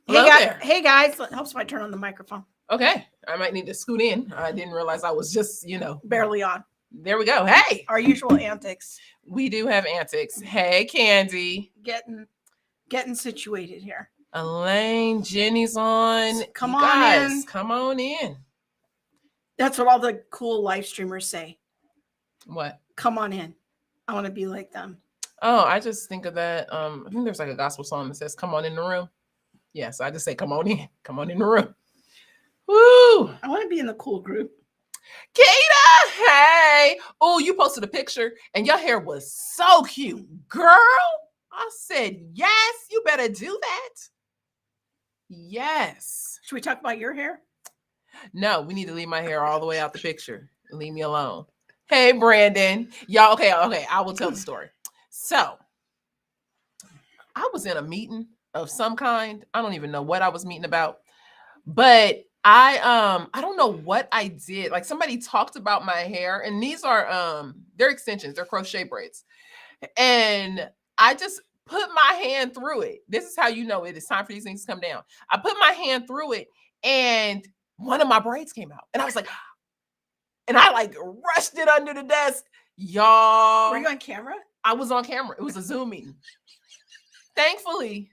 Hello there. Hey guys, it helps if I turn on the microphone. Okay, I might need to scoot in. I didn't realize I was just, Barely on. There we go. Hey, Our usual antics. we do have antics. Hey, Candy. Getting situated here. Elaine, Jenny's on. Come You on guys, in. come on in. That's what all the cool live streamers say. What? Come on in. I want to be like them. Oh, I just think of that. I think there's like a gospel song that says, "Come on in the room." Yeah, so I just say, "Come on in. Come on in the room." Woo! I want to be in the cool group. Keita, hey. Oh, you posted a picture and your hair was so cute. Girl, I said, yes, you better do that. Yes. Should we talk about your hair? No, we need to leave my hair all the way out the picture. Leave me alone. Hey, Brandon. Y'all, okay, I will tell the story. So, I was in a meeting of some kind. I don't even know what I was meeting about. But I don't know what I did. Like somebody talked about my hair, and these are they're extensions, they're crochet braids. And I just put my hand through it. This is how you know it is time for these things to come down. I put my hand through it, and one of my braids came out. And I was like, and I like rushed it under the desk. Y'all. Were you on camera? I was on camera. It was a Zoom meeting. Thankfully,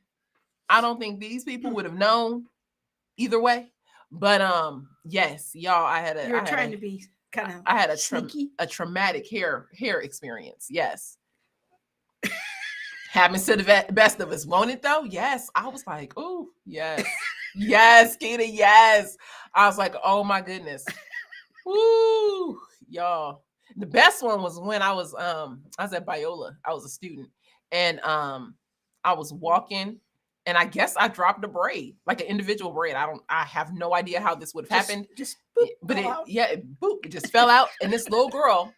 I don't think these people would have known either way. But yes, y'all, I had to be kind of I had sneaky. A traumatic hair experience. Yes. Happens to the best of us, won't it though? Yes. I was like, oh, yes. Yes, Keita, yes. I was like, oh my goodness. Woo, y'all. The best one was when I was at Biola. I was a student, and I was walking, and I guess I dropped a braid, like an individual braid. I have no idea how this would have happened. Just boop, but it just fell out. And this little girl,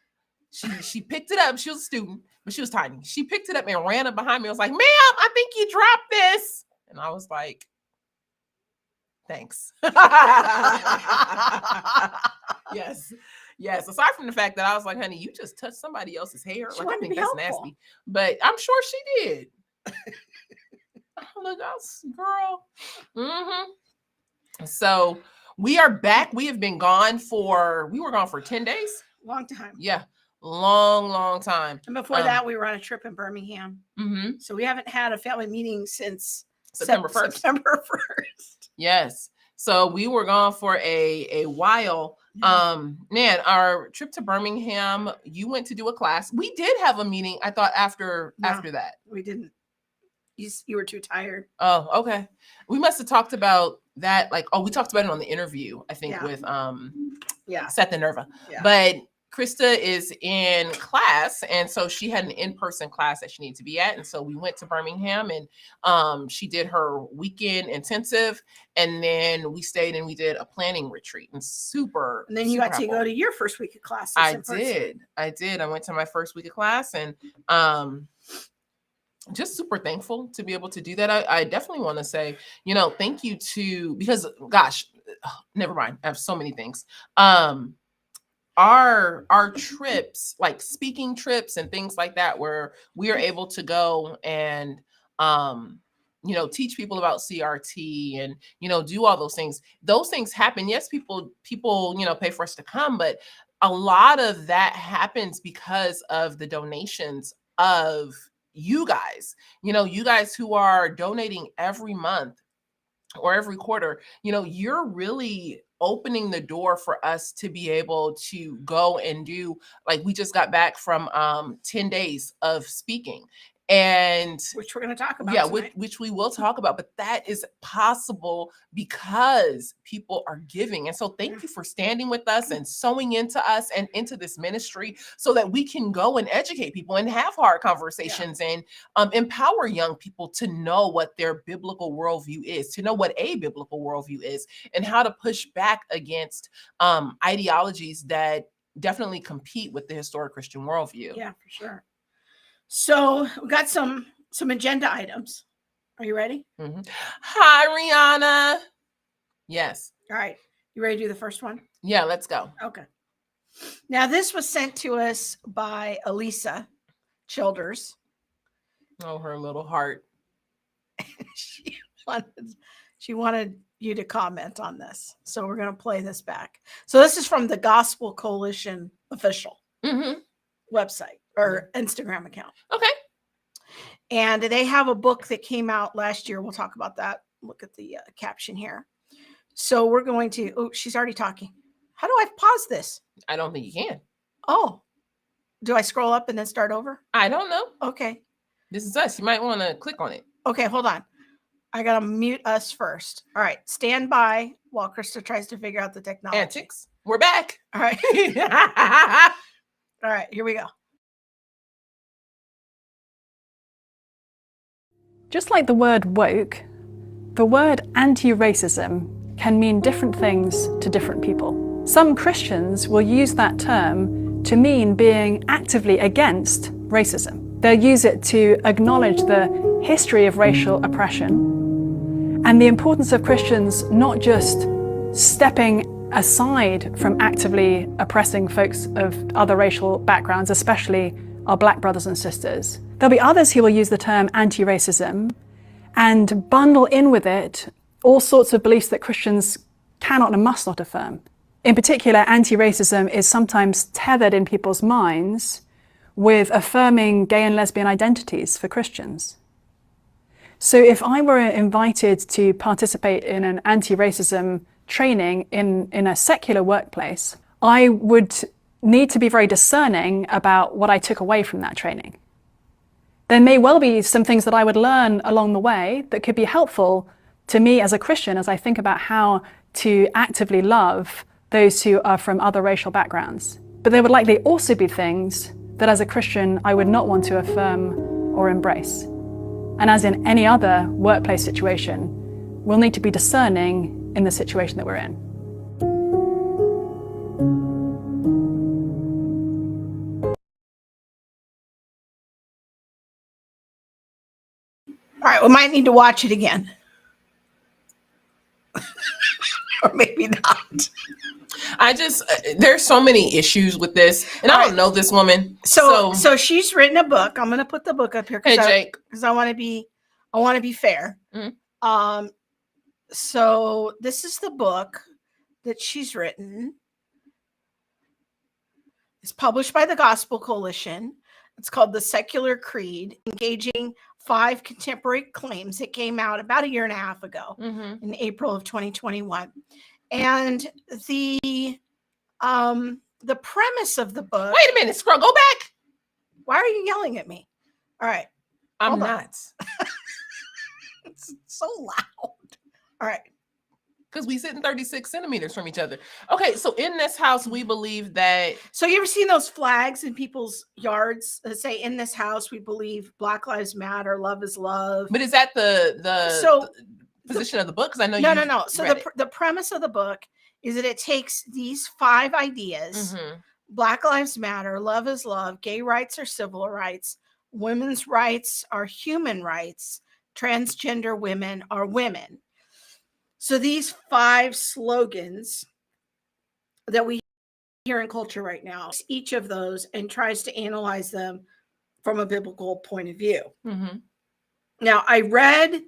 she picked it up. She was a student, but she was tiny. She picked it up and ran up behind me. I was like, "Ma'am, I think you dropped this." And I was like, "Thanks." Yes. Aside from the fact that I was like, "Honey, you just touched somebody else's hair." Like, I think that's nasty. But I'm sure she did. Look, girl. Mm-hmm. So we are back. We were gone for 10 days. Long time. Yeah. Long time. And before that, we were on a trip in Birmingham. Mm-hmm. So we haven't had a family meeting since September 1st. September 1st. Yes. So we were gone for a while. Man, our trip to Birmingham, you went to do a class. We did have a meeting, I thought, after that. We didn't. You were too tired. Oh, okay. We must have talked about that. We talked about it on the interview, I think, with Seth and Nerva. Yeah. But Krista is in class, and so she had an in-person class that she needed to be at. And so we went to Birmingham, and she did her weekend intensive, and then we stayed and we did a planning retreat. And And then you got to go to your first week of class. I did. I went to my first week of class, and just super thankful to be able to do that. I definitely want to say, thank you because gosh, never mind. I have so many things. Our trips, like speaking trips and things like that, where we are able to go and teach people about CRT and do all those things. Those things happen. Yes, people pay for us to come, but a lot of that happens because of the donations of you guys. You guys who are donating every month or every quarter. You're really opening the door for us to be able to go and do, like, we just got back from 10 days of speaking, and which we're going to talk about. Yeah, which we will talk about, but that is possible because people are giving. And so thank you for standing with us and sewing into us and into this ministry so that we can go and educate people and have hard conversations and empower young people to know what their biblical worldview is, to know what a biblical worldview is, and how to push back against ideologies that definitely compete with the historic Christian worldview. Yeah, for sure. So we got some agenda items. Are you ready? Mm-hmm. Hi, Rihanna. Yes. All right. You ready to do the first one? Yeah, let's go. Okay. Now, this was sent to us by Elisa Childers. Oh, her little heart. She wanted you to comment on this. So we're going to play this back. So this is from the Gospel Coalition official website or Instagram account. Okay. And they have a book that came out last year. We'll talk about that. Look at the caption here. So we're going to, oh, she's already talking. How do I pause this? I don't think you can. Oh, do I scroll up and then start over? I don't know. Okay. This is us. You might want to click on it. Okay, hold on. I got to mute us first. All right. Stand by while Krista tries to figure out the technology. Antics. We're back. All right. All right. Here we go. Just like the word woke, the word anti-racism can mean different things to different people. Some Christians will use that term to mean being actively against racism. They'll use it to acknowledge the history of racial oppression and the importance of Christians not just stepping aside from actively oppressing folks of other racial backgrounds, especially our black brothers and sisters. There'll be others who will use the term anti-racism and bundle in with it all sorts of beliefs that Christians cannot and must not affirm. In particular, anti-racism is sometimes tethered in people's minds with affirming gay and lesbian identities for Christians. So if I were invited to participate in an anti-racism training in a secular workplace, I would need to be very discerning about what I took away from that training. There may well be some things that I would learn along the way that could be helpful to me as a Christian as I think about how to actively love those who are from other racial backgrounds. But there would likely also be things that as a Christian I would not want to affirm or embrace. And as in any other workplace situation, we'll need to be discerning in the situation that we're in. All right, we might need to watch it again. Or maybe not. There's so many issues with this, and I don't know this woman. So she's written a book. I'm going to put the book up here because I want to be fair. Mm-hmm. So this is the book that she's written. It's published by the Gospel Coalition. It's called The Secular Creed, Engaging 5 Contemporary Claims. It came out about a year and a half ago in April of 2021. And the premise of the book. Wait a minute, scroll, go back. Why are you yelling at me? All right. I'm not. It's so loud. All right. Because we sit in 36 centimeters from each other. Okay, so in this house, we believe that. So you ever seen those flags in people's yards that say, in this house, we believe Black Lives Matter, love is love. But is that the position of the book? Because I know No. So the premise of the book is that it takes these 5 ideas, Black Lives Matter, love is love, gay rights are civil rights, women's rights are human rights, transgender women are women. So these 5 slogans that we hear in culture right now, each of those, and tries to analyze them from a biblical point of view. Now, I read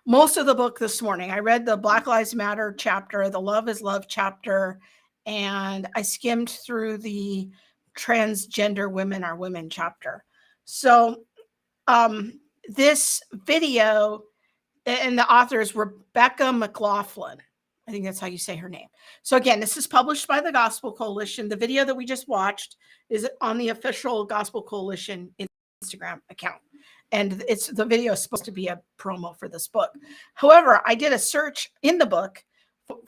most of the book this morning. I read the Black Lives Matter chapter, the Love is Love chapter, and I skimmed through the Transgender Women Are Women chapter. So this video, and the author is Rebecca McLaughlin. I think that's how you say her name. So again, this is published by the Gospel Coalition. The video that we just watched is on the official Gospel Coalition Instagram account. And the video is supposed to be a promo for this book. However, I did a search in the book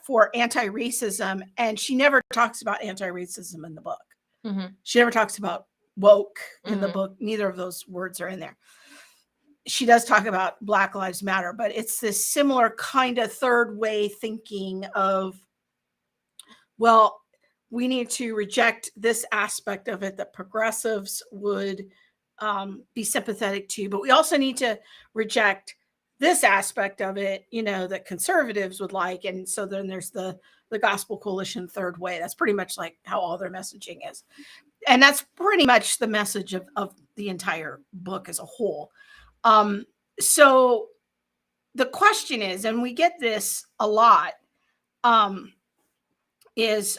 for anti-racism, and she never talks about anti-racism in the book. She never talks about woke in the book. Neither of those words are in there. She does talk about Black Lives Matter, but it's this similar kind of third way thinking of, well, we need to reject this aspect of it that progressives would be sympathetic to, but we also need to reject this aspect of it, that conservatives would like. And so then there's the Gospel Coalition third way. That's pretty much like how all their messaging is. And that's pretty much the message of the entire book as a whole. So the question is, and we get this a lot, is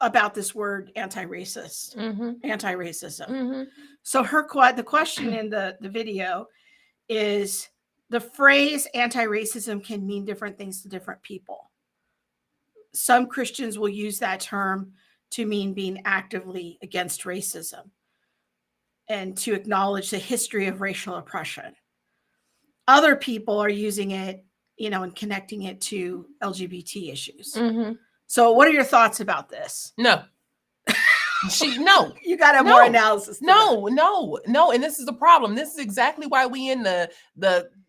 about this word anti-racist, anti-racism. So the question in the video is, the phrase anti-racism can mean different things to different people. Some Christians will use that term to mean being actively against racism and to acknowledge the history of racial oppression. Other people are using it, and connecting it to LGBT issues. So what are your thoughts about this? No. No. You got to have more analysis. No. And this is the problem. This is exactly why we in the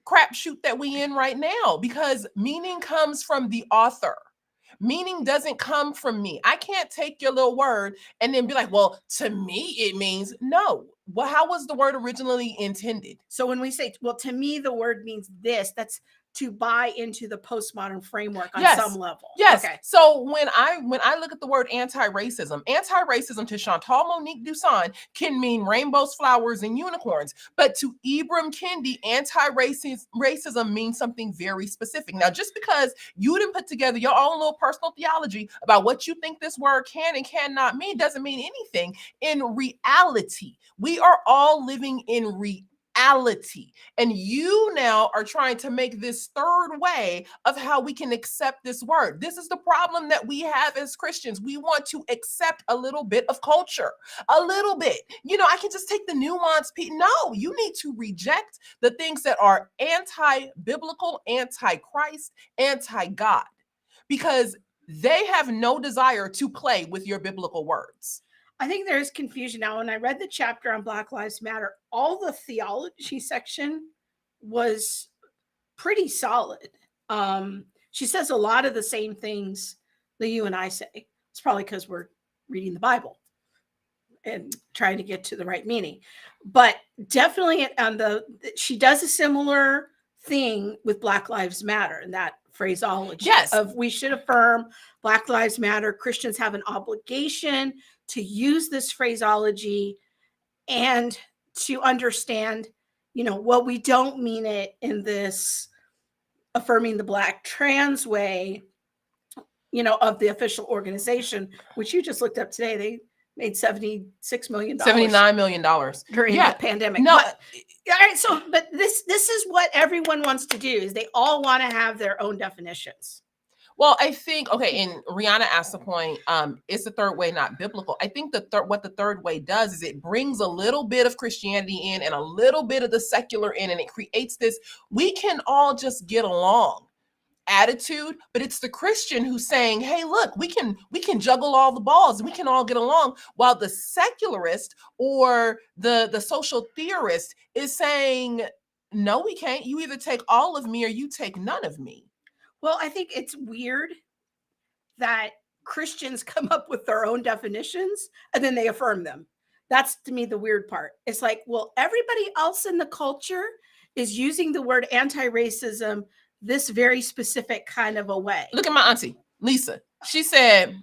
crapshoot that we in right now, because meaning comes from the author. Meaning doesn't come from me. I can't take your little word and then be like, well, to me, it means no. Well, how was the word originally intended? So when we say, well, to me, the word means this, that's to buy into the postmodern framework on some level. Yes. Okay. So when I look at the word anti-racism to Chantal Monique Duson can mean rainbows, flowers, and unicorns. But to Ibram Kendi, anti-racism means something very specific. Now, just because you didn't put together your own little personal theology about what you think this word can and cannot mean doesn't mean anything. In reality, we are all living in reality. And you now are trying to make this third way of how we can accept this word. This is the problem that we have as Christians. We want to accept a little bit of culture, a little bit. I can just take the nuance. No, you need to reject the things that are anti-biblical, anti-Christ, anti-God, because they have no desire to play with your biblical words. I think there's confusion now. When I read the chapter on Black Lives Matter, all the theology section was pretty solid. She says a lot of the same things that you and I say. It's probably because we're reading the Bible and trying to get to the right meaning. But definitely she does a similar thing with Black Lives Matter and that phraseology of we should affirm Black Lives Matter. Christians have an obligation to use this phraseology and to understand, well, we don't mean it in this affirming the Black trans way, of the official organization, which you just looked up today. They made $76 million. $79 million. During the pandemic. No. But this is what everyone wants to do, is they all want to have their own definitions. Well, I think, and Rihanna asked the point, it's the third way, not biblical. I think what the third way does is it brings a little bit of Christianity in and a little bit of the secular in, and it creates this, we can all just get along attitude. But it's the Christian who's saying, hey, look, we can juggle all the balls and we can all get along, while the secularist or the social theorist is saying, no, we can't. You either take all of me or you take none of me. Well, I think it's weird that Christians come up with their own definitions and then they affirm them. That's, to me, the weird part. It's like, well, everybody else in the culture is using the word anti-racism this very specific kind of a way. Look at my auntie, Lisa. She said,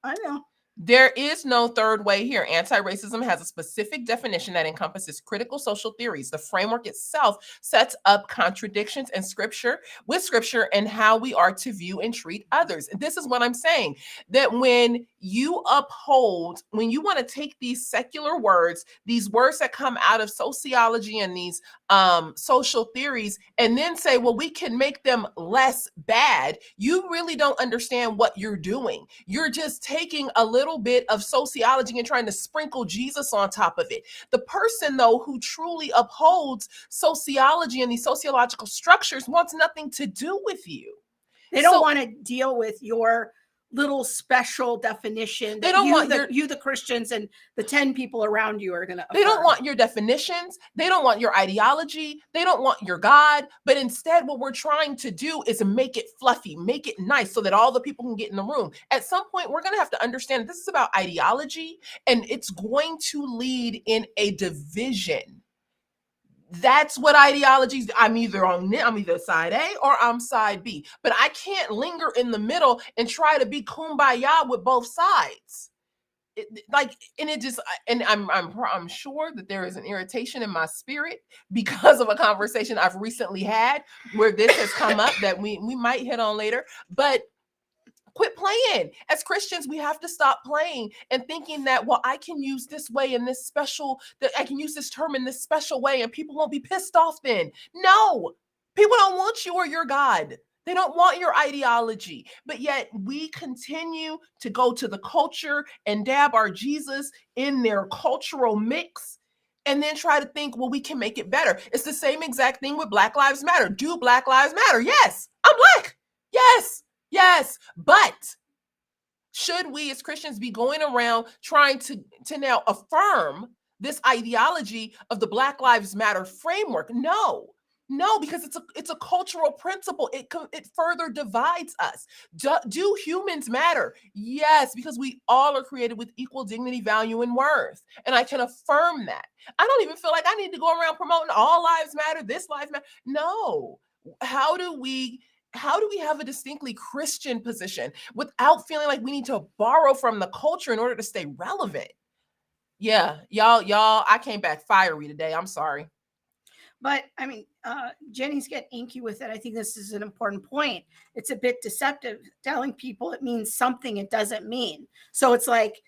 I know. There is no third way here. Anti-racism has a specific definition that encompasses critical social theories. The framework itself sets up contradictions in scripture and how we are to view and treat others. And this is what I'm saying, that when you want to take these secular words, these words that come out of sociology and these social theories, and then say, well, we can make them less bad, you really don't understand what you're doing. You're just taking a little bit of sociology and trying to sprinkle Jesus on top of it. The person, though, who truly upholds sociology and these sociological structures wants nothing to do with you. They don't want to deal with your little special definition. They don't want the Christians and the 10 people around you are going to. They don't want your definitions. They don't want your ideology. They don't want your God. But instead, what we're trying to do is make it fluffy, make it nice so that all the people can get in the room. At some point, we're going to have to understand this is about ideology, and it's going to lead in a division. That's what ideologies. I'm either side A or I'm side B, but I can't linger in the middle and try to be kumbaya with both sides. and it just, and I'm sure that there is an irritation in my spirit because of a conversation I've recently had where this has come up that we might hit on later, but quit playing. As Christians, we have to stop playing and thinking that, well, I can use this way in this special, that I can use this term in this special way and people won't be pissed off then. No, people don't want you or your God. They don't want your ideology, but yet we continue to go to the culture and dab our Jesus in their cultural mix and then try to think, well, we can make it better. It's the same exact thing with Black Lives Matter. Do Black Lives Matter? Yes, I'm Black. Yes. Yes, but should we as Christians be going around trying to now affirm this ideology of the Black Lives Matter framework? No, because it's a cultural principle. It further divides us. Do humans matter? Yes, because we all are created with equal dignity, value, and worth. And I can affirm that. I don't even feel like I need to go around promoting all lives matter, this lives matter. No. How do we have a distinctly Christian position without feeling like we need to borrow from the culture in order to stay relevant? Yeah, y'all, I came back fiery today. I'm sorry. But I mean, Jenny's getting inky with it. I think this is an important point. It's a bit deceptive telling people it means something it doesn't mean. So it's like,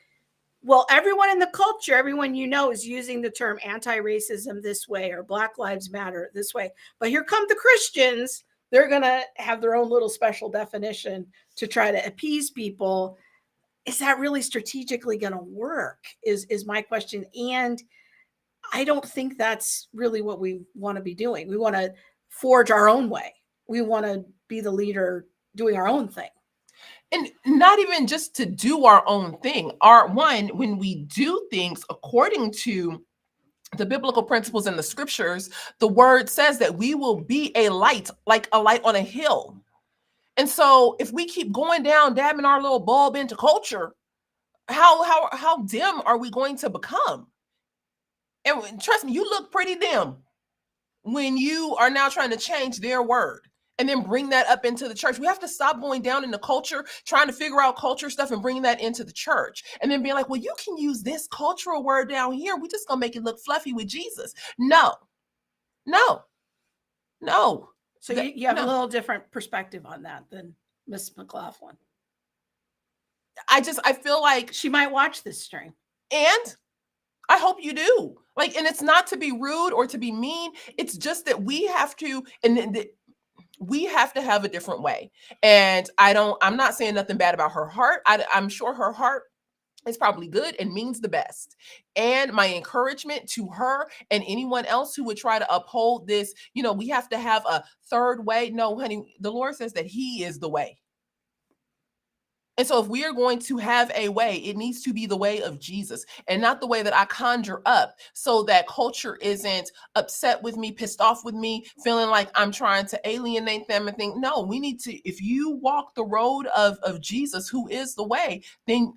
well, everyone in the culture, everyone you know is using the term anti-racism this way or Black Lives Matter this way. But here come the Christians. They're going to have their own little special definition to try to appease people. Is that really strategically going to work is my question. And I don't think that's really what we want to be doing. We want to forge our own way. We want to be the leader doing our own thing. And not even just to do our own thing. When we do things according to the biblical principles in the scriptures, the word says that we will be a light, like a light on a hill. And so if we keep going down, dabbing our little bulb into culture, how dim are we going to become? And trust me, you look pretty dim when you are now trying to change their word and then bring that up into the church. We have to stop going down in the culture, trying to figure out culture stuff and bringing that into the church. And then being like, well, you can use this cultural word down here. We're just going to make it look fluffy with Jesus. No. So you have a little different perspective on that than Miss McLaughlin. I feel like she might watch this stream. And I hope you do. Like, and it's not to be rude or to be mean. It's just that we have to, we have to have a different way. And I'm not saying nothing bad about her heart. I'm sure her heart is probably good and means the best. And my encouragement to her and anyone else who would try to uphold this, we have to have a third way. No, honey, the Lord says that He is the way. And so if we are going to have a way, it needs to be the way of Jesus and not the way that I conjure up so that culture isn't upset with me, pissed off with me, feeling like I'm trying to alienate them and think, no, we need to, if you walk the road of Jesus, who is the way, then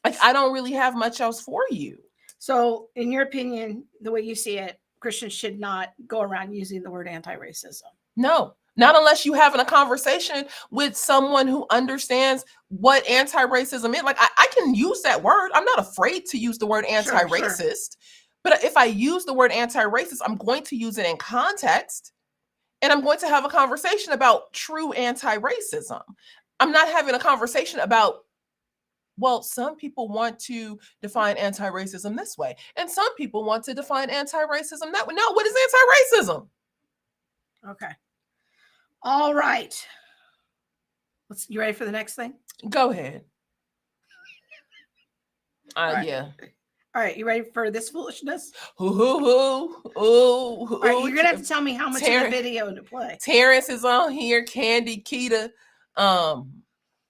like, I don't really have much else for you. So in your opinion, the way you see it, Christians should not go around using the word anti-racism. No. Not unless you're having a conversation with someone who understands what anti-racism is. Like, I can use that word. I'm not afraid to use the word anti-racist. Sure. But if I use the word anti-racist, I'm going to use it in context. And I'm going to have a conversation about true anti-racism. I'm not having a conversation about, well, some people want to define anti-racism this way. And some people want to define anti-racism that way. No, what is anti-racism? Okay. All right. You ready for the next thing? Go ahead. Right. Yeah. All right. You ready for this foolishness? All right. You're going to have to tell me how much of the video to play. Terrence is on here. Candy, Keita.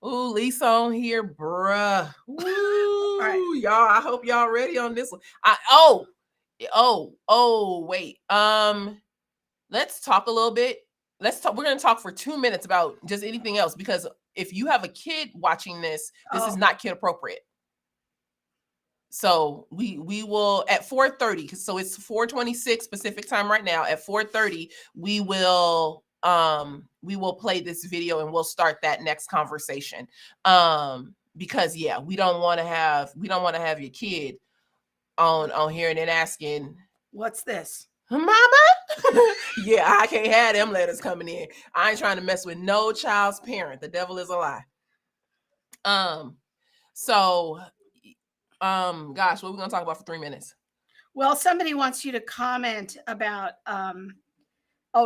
Lisa on here. Bruh. Ooh, right. Y'all. I hope y'all ready on this one. Wait. Let's talk a little bit. We're going to talk for 2 minutes about just anything else, because if you have a kid watching this is not kid appropriate. So we will at 4:30. So it's 4:26 Pacific time right now. At 4:30, we will play this video and we'll start that next conversation. because we don't want to have your kid on here and then asking, what's this? Mama? Yeah, I can't have them letters coming in. I ain't trying to mess with no child's parent. The devil is a lie. So, gosh, what are we gonna talk about for 3 minutes? Well, somebody wants you to comment about,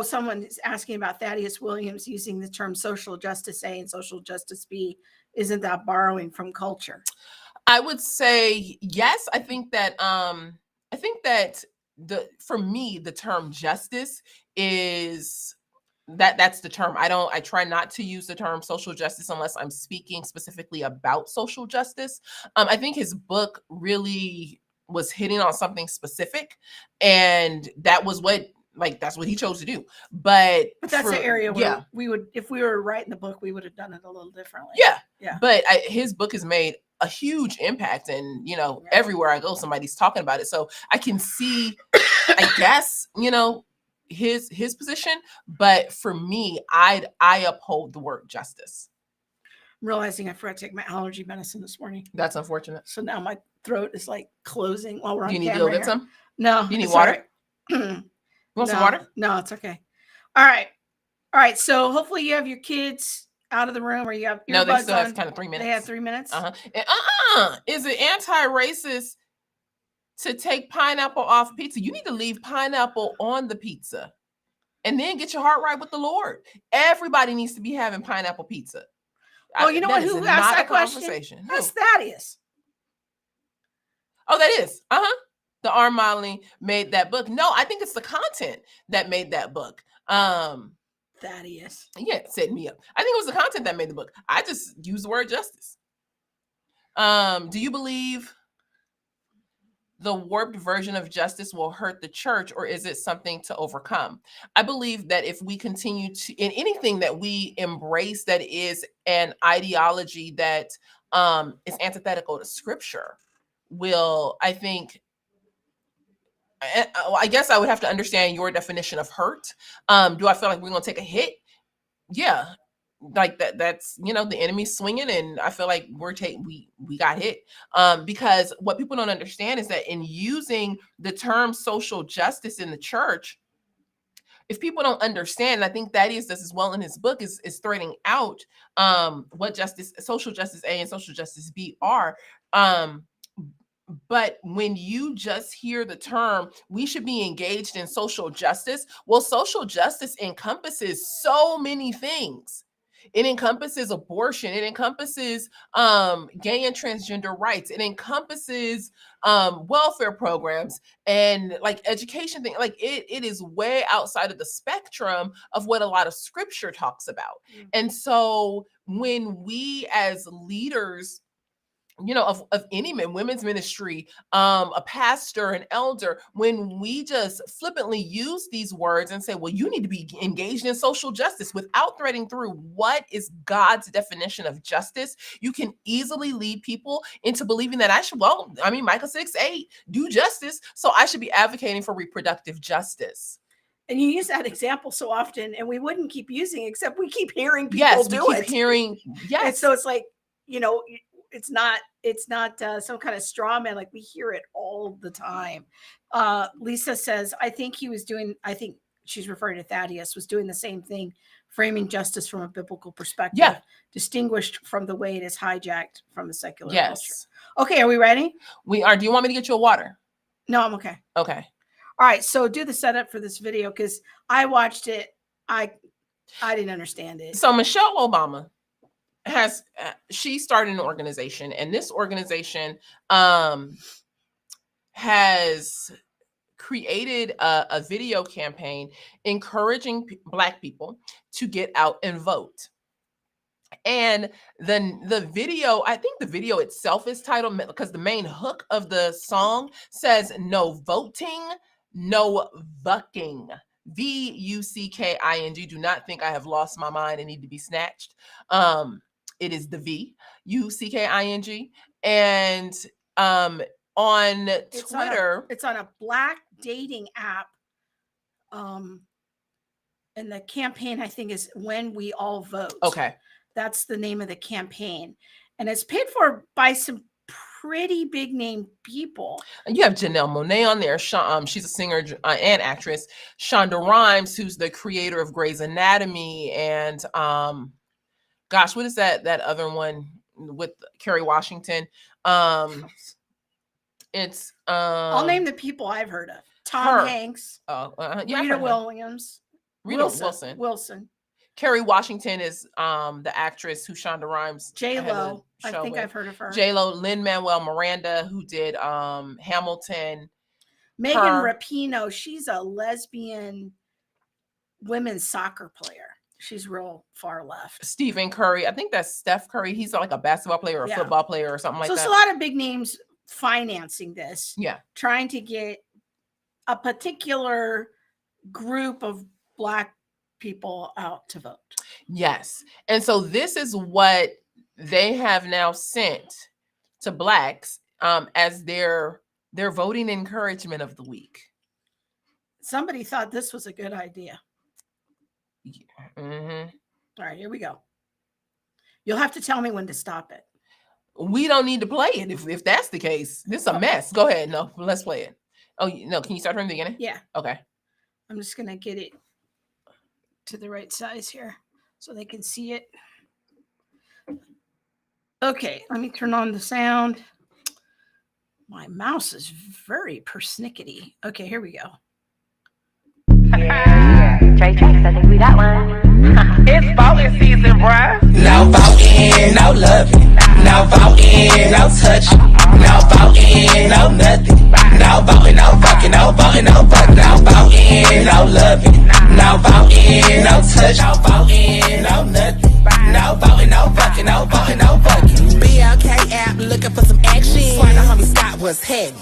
someone is asking about Thaddeus Williams using the term social justice A and social justice B. Isn't that borrowing from culture? I would say yes. I think that for me, the term justice is that's the term. I try not to use the term social justice unless I'm speaking specifically about social justice. I think his book really was hitting on something specific, and that was that's what he chose to do. But that's an area where we would, if we were writing the book, we would have done it a little differently. Yeah. But his book has made a huge impact, and everywhere I go, somebody's talking about it. So I can see, I guess, his position. But for me, I uphold the word justice. I'm realizing I forgot to take my allergy medicine this morning. That's unfortunate. So now my throat is like closing while we're on camera. Do you need to go get some? No. Do you need water? Right. You want some water? No, it's okay. All right. So hopefully you have your kids out of the room, or you have no. They still have kind of 3 minutes. They have 3 minutes. Is it anti-racist to take pineapple off pizza? You need to leave pineapple on the pizza, and then get your heart right with the Lord. Everybody needs to be having pineapple pizza. Oh, you know what? Who asked that question? That's Thaddeus. Oh, that is. The arm modeling made that book. No, I think it's the content that made that book. Thaddeus. Yeah, it set me up. I think it was the content that made the book. I just used the word justice. Do you believe the warped version of justice will hurt the church, or is it something to overcome? I believe that if we continue to, in anything that we embrace that is an ideology that is antithetical to scripture, I guess I would have to understand your definition of hurt. Do I feel like we're going to take a hit? Yeah. Like that's the enemy swinging, and I feel like we got hit. Because what people don't understand is that in using the term social justice in the church, if people don't understand, and I think Thaddeus does as well in his book, is threading out what social justice A and social justice B are. But when you just hear the term, we should be engaged in social justice. Well, social justice encompasses so many things. It encompasses abortion. It encompasses gay and transgender rights. It encompasses welfare programs and like education thing. Like it is way outside of the spectrum of what a lot of scripture talks about. Mm-hmm. And so when we as leaders, of any women's ministry, a pastor, an elder, when we just flippantly use these words and say, well, you need to be engaged in social justice without threading through what is God's definition of justice, you can easily lead people into believing that Micah 6:8, do justice, so I should be advocating for reproductive justice. And you use that example so often, and we wouldn't keep using it, except we keep hearing people do it. Yes. And so it's like, it's not some kind of straw man. Like we hear it all the time. Lisa says, I think she's referring to Thaddeus, was doing the same thing, framing justice from a biblical perspective, distinguished from the way it is hijacked from the secular culture. Okay, are we ready? We are. Do you want me to get you a water? No, I'm okay. Okay. All right, so do the setup for this video, because I watched it. I didn't understand it. So Michelle Obama she started an organization, and this organization has created a video campaign encouraging Black people to get out and vote. And then the video, I think the video itself is titled, because the main hook of the song says, no voting, no bucking. VUCKING. Do not think I have lost my mind and need to be snatched. It is the VUCKING. And on Twitter, it's on a Black dating app. And the campaign, I think, is When We All Vote. Okay. That's the name of the campaign. And it's paid for by some pretty big name people. And you have Janelle Monáe on there. She's a singer and actress. Shonda Rhimes, who's the creator of Grey's Anatomy, and gosh, what is that other one with Kerry Washington? It's I'll name the people I've heard of: Tom Hanks, Rita Williams, Wilson. Kerry Washington is the actress who Shonda Rhimes. J-Lo. I think I've heard of her. J-Lo, Lin-Manuel Miranda, who did Hamilton. Megan Rapinoe, she's a lesbian women's soccer player. She's real far left. Stephen Curry, I think that's Steph Curry. He's like a basketball player or a football player or something like that. So it's a lot of big names financing this. Yeah. Trying to get a particular group of Black people out to vote. Yes. And so this is what they have now sent to Blacks as their voting encouragement of the week. Somebody thought this was a good idea. Mm-hmm. All right, here we go. You'll have to tell me when to stop it. We don't need to play it if that's the case. This is a mess. Go ahead. No, let's play it. Oh, no. Can you start from the beginning? Yeah. Okay. I'm just going to get it to the right size here so they can see it. Okay, let me turn on the sound. My mouse is very persnickety. Okay, here we go. Trey Tracks, I think we got one. It's voting season, bruh. No voting, no loving. No voting, no touching. No voting, no nothing. No voting, no fucking, no voting, no fucking. No voting, no loving. No voting, no touch. No voting, no nothing. No voting, no fucking, no voting, no fucking. BLK app looking for some action. Swear the homie Scott was heavy.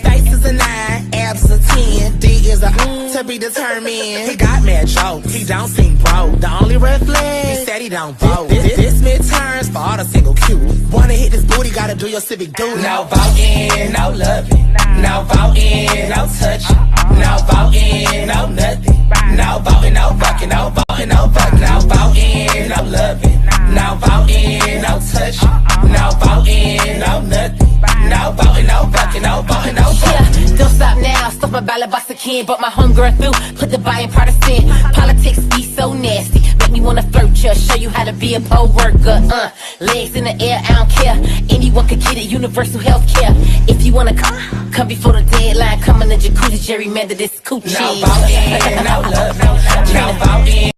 Face is a 9, abs a 10. D is a to be determined. He got mad jokes, he don't seem broke. The only red flag, he said he don't vote. This midterms for all the single Q. Wanna hit this booty, gotta do your civic duty. No voting, no loving. No voting, no touching. No voting, no nothing. No voting, no fucking, no voting, no fucking. No voting, no loving. No voting, no touching. No voting, no nothing. No voting, no fucking, no voting, no fucking. Yeah, don't stop now. Stuff my ballot box again. Brought my homegirl through. Put the buying partisan. Politics be so nasty. Make me wanna flirt ya. Show you how to be a poll worker. Legs in the air, I don't care. Anyone could get it. Universal health care. If you wanna come before the deadline. Come in the jacuzzi, gerrymander this coochie. No voting, no love, no voting.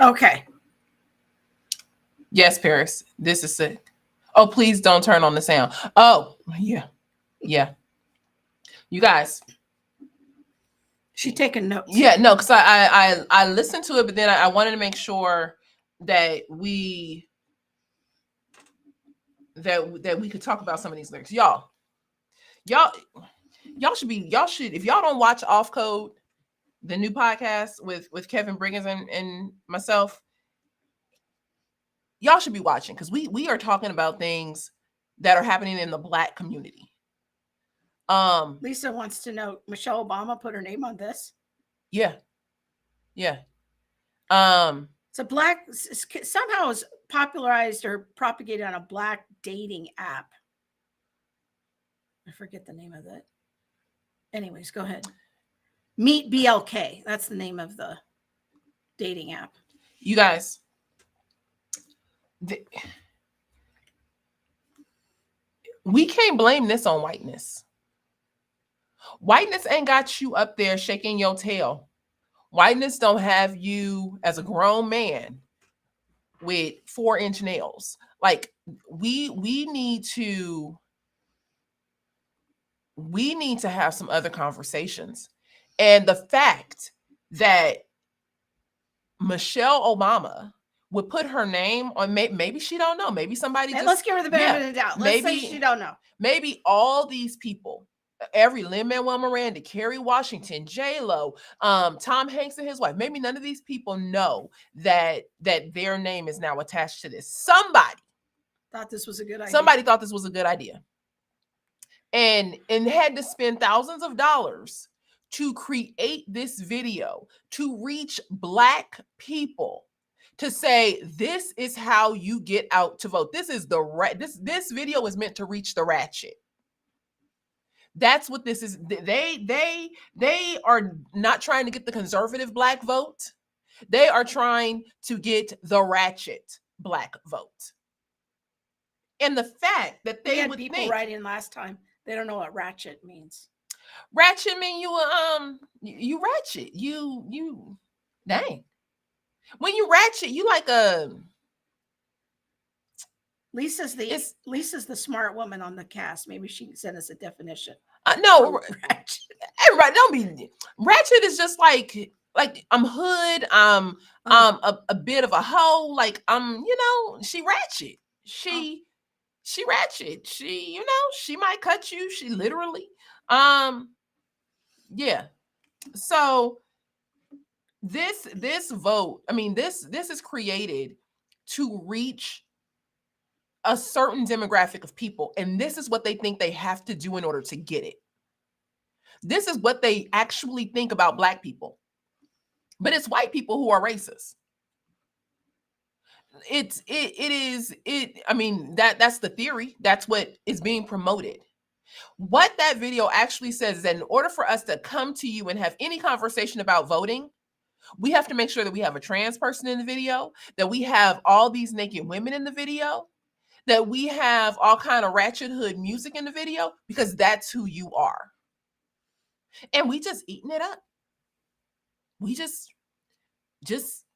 Okay. Yes, Paris. This is sick. Oh, please don't turn on the sound. Oh, yeah. Yeah. You guys. She taking notes. Yeah, no, because I listened to it, but then I wanted to make sure that we could talk about some of these lyrics. Y'all should if y'all don't watch Off Code, the new podcast with Kevin Briggins and myself, y'all should be watching, because we are talking about things that are happening in the Black community. Lisa wants to know, Michelle Obama put her name on this. Yeah. It's a Black, somehow is popularized or propagated on a Black dating app. I forget the name of it. Anyways, go ahead. Meet BLK. That's the name of the dating app. You guys, we can't blame this on whiteness. Whiteness ain't got you up there shaking your tail. Whiteness don't have you as a grown man with 4-inch nails. Like, we need to have some other conversations. And the fact that Michelle Obama would put her name on, maybe she don't know. Maybe somebody just, let's give her the benefit of the doubt. Let's say she don't know. Maybe all these people, every Lin-Manuel Miranda, Kerry Washington, J-Lo, Tom Hanks and his wife, maybe none of these people know that their name is now attached to this. Somebody thought this was a good idea. Somebody thought this was a good idea. And had to spend thousands of dollars to create this video to reach Black people, to say this is how you get out to vote. This is this video is meant to reach the ratchet. That's what this is. They are not trying to get the conservative Black vote. They are trying to get the ratchet Black vote. And the fact that We they had would people think write in last time. They don't know what ratchet means. ratchet mean you ratchet. You dang. When you ratchet, you like Lisa's the smart woman on the cast. Maybe she can send us a definition. no, Ratchet. everybody don't be ratchet is just like I'm hood, a bit of a hoe, like she ratchet. She ratchet. She, she might cut you. She literally. Yeah. So this vote, I mean, this is created to reach a certain demographic of people, and this is what they think they have to do in order to get it. This is what they actually think about Black people. But it's white people who are racist. I mean, that's the theory. That's what is being promoted. What that video actually says is that in order for us to come to you and have any conversation about voting, we have to make sure that we have a trans person in the video, that we have all these naked women in the video, that we have all kind of ratchet hood music in the video, because that's who you are. And we just eating it up. We just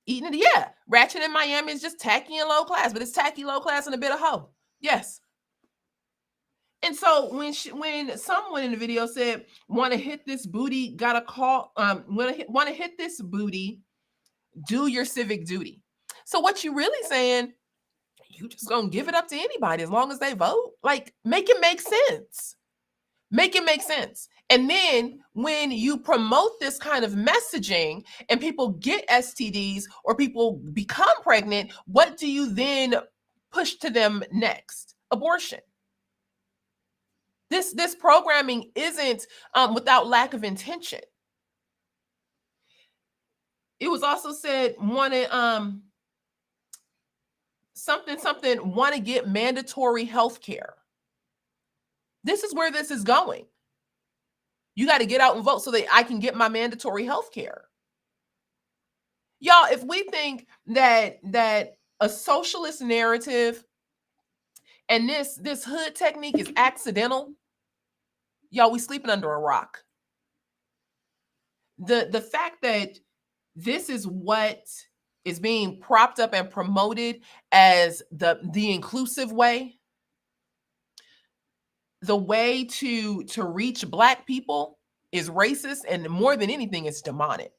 eating it. Yeah, ratchet in Miami is just tacky and low class, but it's tacky, low class, and a bit of hoe. Yes. And so when someone in the video said, "Want to hit this booty? Got a call. Want to hit this booty? Do your civic duty." So what you really saying? You just gonna give it up to anybody as long as they vote? Like, make it make sense. Make it make sense. And then when you promote this kind of messaging and people get STDs or people become pregnant, what do you then push to them next? Abortion. This programming isn't without lack of intention. It was also said wanted something want to get mandatory health care. This is where this is going. You got to get out and vote so that I can get my mandatory health care. Y'all, if we think that a socialist narrative and this hood technique is accidental, y'all, we sleeping under a rock. The fact that this is what is being propped up and promoted as the inclusive way, the way to reach Black people, is racist, and more than anything, it's demonic.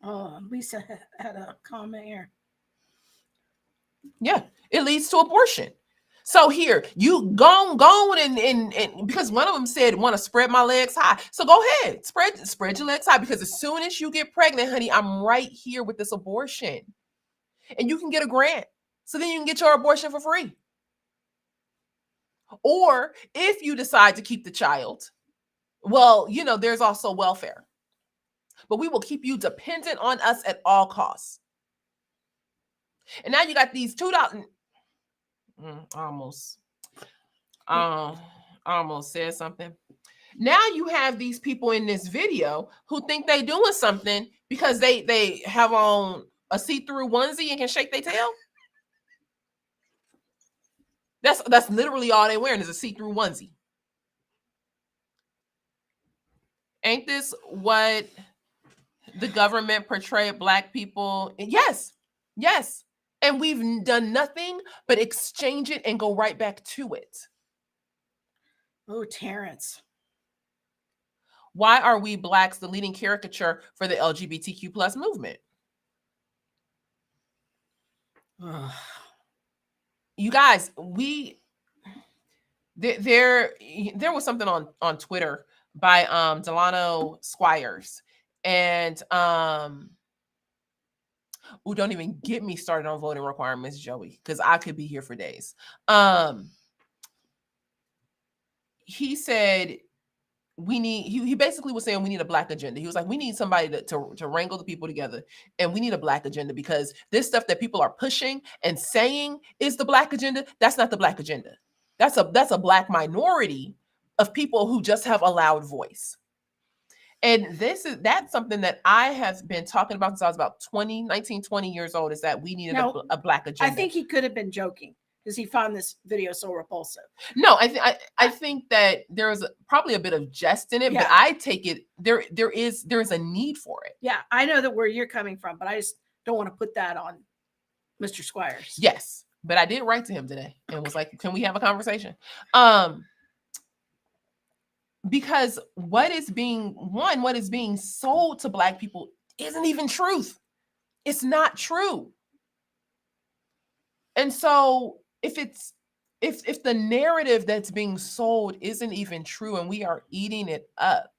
Oh, Lisa had a comment here. Yeah, it leads to abortion. So here, you go and because one of them said, want to spread my legs high. So go ahead, spread your legs high, because as soon as you get pregnant, honey, I'm right here with this abortion. And you can get a grant. So then you can get your abortion for free. Or if you decide to keep the child, well, there's also welfare. But we will keep you dependent on us at all costs. And now you got these $2. Almost said something. Now you have these people in this video who think they doing something because they have on a see-through onesie and can shake their tail. That's literally all they're wearing is a see-through onesie. Ain't this what the government portrayed Black people? Yes. And we've done nothing but exchange it and go right back to it. Oh, Terrence. Why are we Blacks the leading caricature for the LGBTQ plus movement? You guys, there was something on Twitter by Delano Squires, and don't even get me started on voting requirements, Joey, because I could be here for days. He said, we need, he basically was saying we need a black agenda. He was like, we need somebody to wrangle the people together, and we need a black agenda, because this stuff that people are pushing and saying is the black agenda, that's not the black agenda. That's a black minority of people who just have a loud voice. And that's something that I have been talking about since I was about 20 years old, is that we needed a black agenda. I think he could have been joking because he found this video so repulsive. No, I think that there's probably a bit of jest in it, but I take it there is a need for it. Yeah, I know that where you're coming from, but I just don't want to put that on Mr. Squires. Yes, but I did write to him today and was like, can we have a conversation? Because what is being sold to Black people isn't even truth. It's not true. And so if the narrative that's being sold isn't even true and we are eating it up,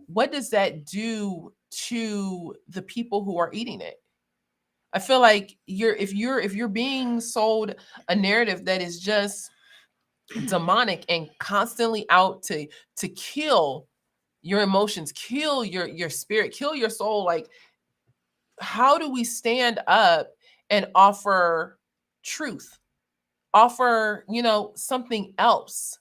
what does that do to the people who are eating it? I feel like if you're being sold a narrative that is just demonic and constantly out to kill your emotions, kill your spirit, kill your soul, like, how do we stand up and offer truth, offer something else?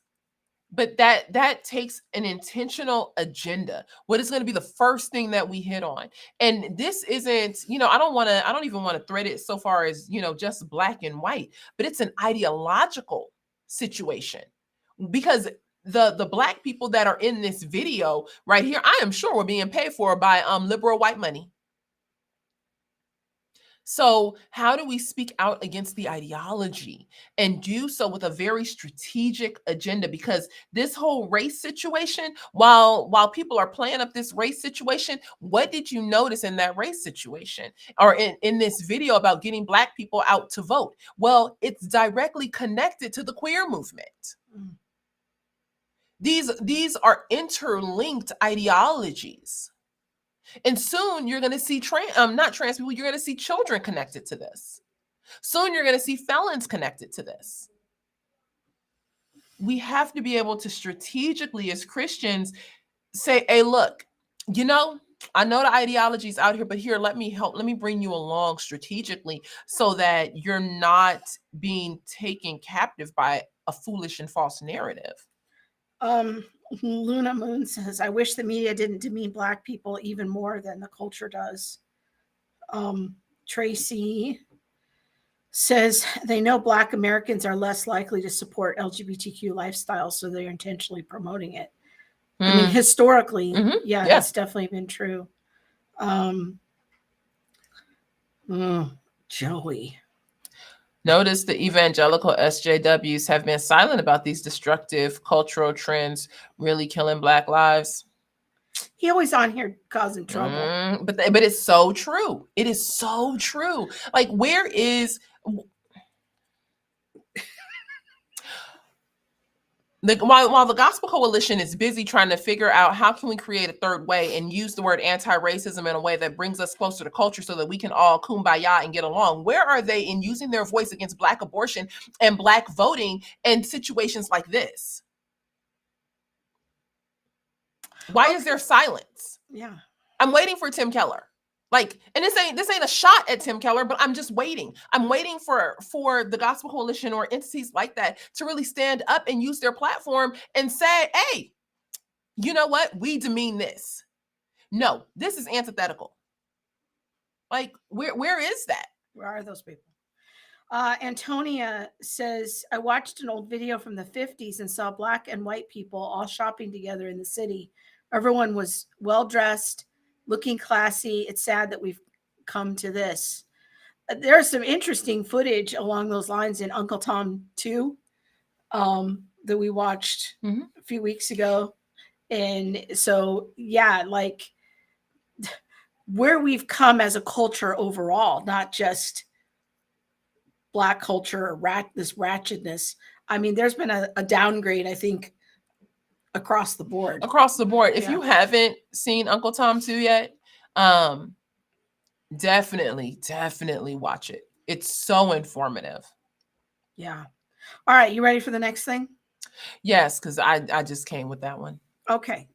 But that takes an intentional agenda. What is going to be the first thing that we hit on? And this isn't, I don't even want to thread it so far as, just black and white, but it's an ideological situation, because the Black people that are in this video right here, I am sure were being paid for by liberal white money. So how do we speak out against the ideology and do so with a very strategic agenda? Because this whole race situation, while people are playing up this race situation, what did you notice in that race situation or in this video about getting Black people out to vote? Well, it's directly connected to the queer movement. These are interlinked ideologies. And soon you're going to see not trans people, you're going to see children connected to this. Soon you're going to see felons connected to this. We have to be able to strategically, as Christians, say, hey, look, I know the ideology is out here, but here, let me bring you along strategically so that you're not being taken captive by a foolish and false narrative. Luna Moon says, I wish the media didn't demean Black people even more than the culture does. Tracy says they know Black Americans are less likely to support LGBTQ lifestyles, so they're intentionally promoting it. I mean, historically, that's definitely been true. Joey. Notice the evangelical SJWs have been silent about these destructive cultural trends really killing Black lives. He always on here causing trouble. But it's so true. It is so true. Like, where is... While the Gospel Coalition is busy trying to figure out how can we create a third way and use the word anti-racism in a way that brings us closer to culture so that we can all kumbaya and get along, where are they in using their voice against Black abortion and Black voting and situations like this? Why is there silence? Yeah. I'm waiting for Tim Keller. Like, and this ain't a shot at Tim Keller, but I'm just waiting. I'm waiting for the Gospel Coalition or entities like that to really stand up and use their platform and say, hey, you know what? We demean this. No, this is antithetical. Like, where is that? Where are those people? Antonia says, I watched an old video from the 50s and saw Black and white people all shopping together in the city. Everyone was well-dressed, looking classy. It's sad that we've come to this. There's some interesting footage along those lines in Uncle Tom 2 that we watched a few weeks ago. And so, yeah, like where we've come as a culture overall, not just Black culture or this ratchetness. I mean, there's been a downgrade, I think, across the board. If you haven't seen Uncle Tom 2 yet, definitely watch it. It's so informative. Yeah. All right. You ready for the next thing? Yes, because I just came with that one. Okay.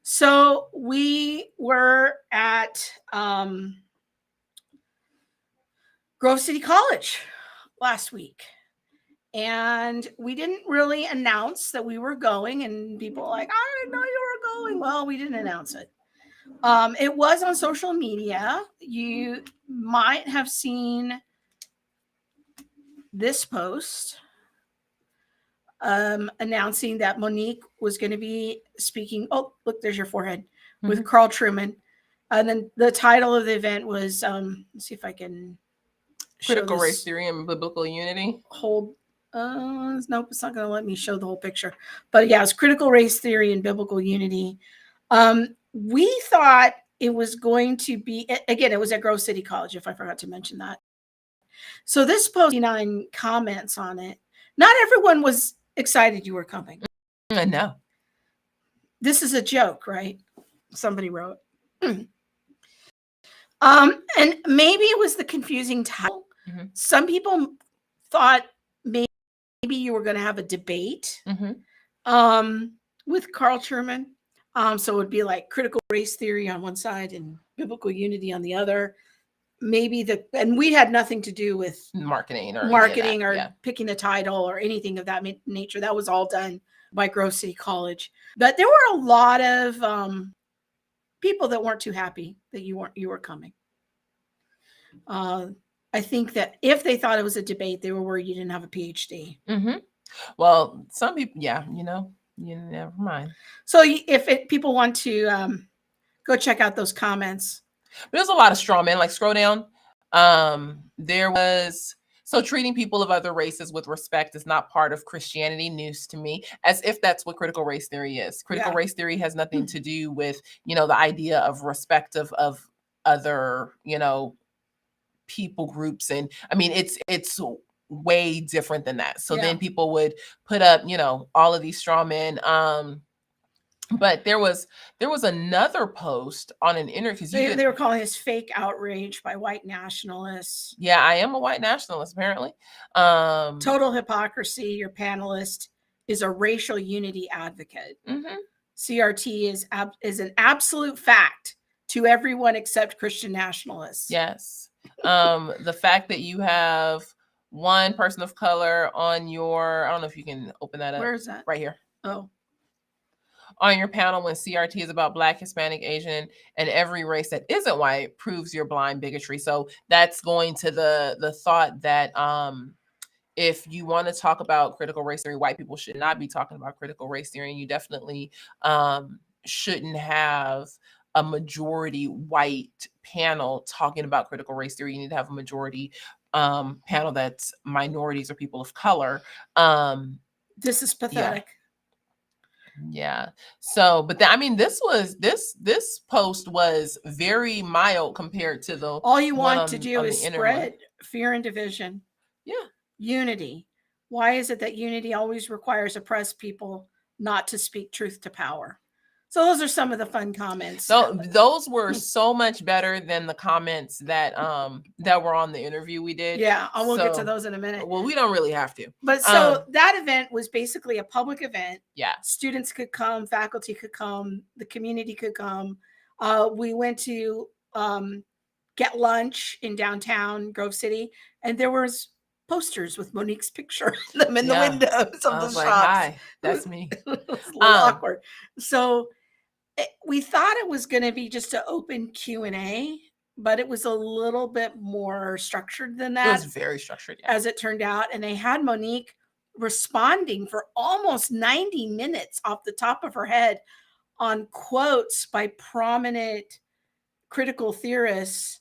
So we were at Grove City College last week. And we didn't really announce that we were going, and people were like, I didn't know you were going. Well, we didn't announce it. It was on social media. You might have seen this post announcing that Monique was going to be speaking. Oh, look, there's your forehead with Carl Truman. And then the title of the event was, let's see if I can Critical Race Theory and Biblical Unity. Nope, it's not going to let me show the whole picture. But yeah, it's Critical Race Theory and Biblical Unity. We thought it was going to be, again, it was at Grove City College, if I forgot to mention that. So this post, 9 comments on it. Not everyone was excited you were coming. No. This is a joke, right? Somebody wrote. And maybe it was the confusing title. Some people thought maybe you were going to have a debate with Carl Truman. So it would be like critical race theory on one side and biblical unity on the other. Maybe and we had nothing to do with marketing or picking a title or anything of that nature. That was all done by Grove City College. But there were a lot of people that weren't too happy that you were coming. I think that if they thought it was a debate, they were worried you didn't have a PhD. Well, some people, never mind. So if people want to go check out those comments. But there's a lot of straw men, like scroll down. There was, so treating people of other races with respect is not part of Christianity, news to me, as if that's what critical race theory is. Critical race theory has nothing to do with, the idea of respect of other, people groups. And I mean, it's way different than that. So then people would put up, all of these straw men. But there was another post on an interview. They were calling this fake outrage by white nationalists. Yeah, I am a white nationalist, apparently. Total hypocrisy. Your panelist is a racial unity advocate. CRT is an absolute fact to everyone except Christian nationalists. Yes. The fact that you have one person of color on your, I don't know if you can open that up. Where is that? Right here. Oh. On your panel when CRT is about Black, Hispanic, Asian, and every race that isn't white proves your blind bigotry. So that's going to the thought that if you want to talk about critical race theory, white people should not be talking about critical race theory. And you definitely shouldn't have a majority white panel talking about critical race theory. You need to have a majority panel that's minorities or people of color. This is pathetic. Yeah. So, but I mean, this post was very mild compared to the. All you want to do is spread fear and division. Yeah. Unity. Why is it that unity always requires oppressed people not to speak truth to power? So those are some of the fun comments. So those were so much better than the comments that were on the interview we did. Yeah, we'll get to those in a minute. Well, we don't really have to. But so that event was basically a public event. Yeah. Students could come, faculty could come, the community could come. We went to get lunch in downtown Grove City, and there was posters with Monique's picture them in the windows of the shops. Hi, that's me. It was a little awkward. So we thought it was going to be just an open Q&A, but it was a little bit more structured than that. It was very structured, as it turned out. And they had Monique responding for almost 90 minutes off the top of her head on quotes by prominent critical theorists.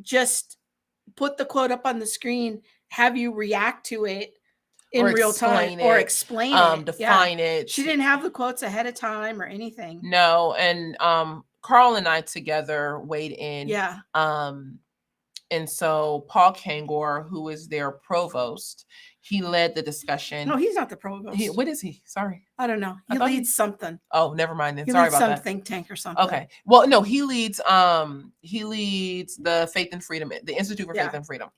Just put the quote up on the screen, have you react to it in real time or explain it, define it. She didn't have the quotes ahead of time or anything. No. And Carl and I together weighed in. Yeah. And so Paul Kangor, who is their provost, he led the discussion. No, he's not the provost. What is he? Sorry. I don't know. He leads something. Oh, never mind then. Sorry about some that. Think tank or something. Okay. Well, no, he leads the Faith and Freedom, the Institute for Faith and Freedom.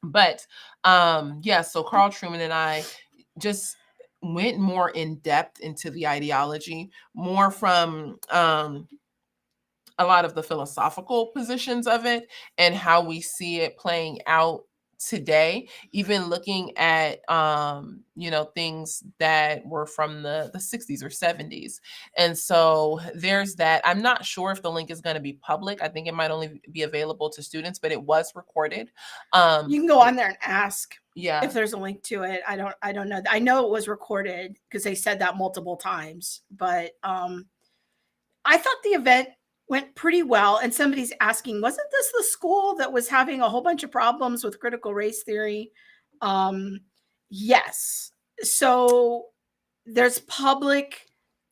But so Carl Truman and I just went more in depth into the ideology, more from a lot of the philosophical positions of it and how we see it playing out today, even looking at things that were from the 60s or 70s. And so there's that. I'm not sure if the link is going to be public. I think it might only be available to students, but it was recorded. You can go on there and ask Yeah. if there's a link to it. I don't know. I know it was recorded because they said that multiple times, but I thought the event went pretty well. And somebody's asking, wasn't this the school that was having a whole bunch of problems with critical race theory? Yes. So there's public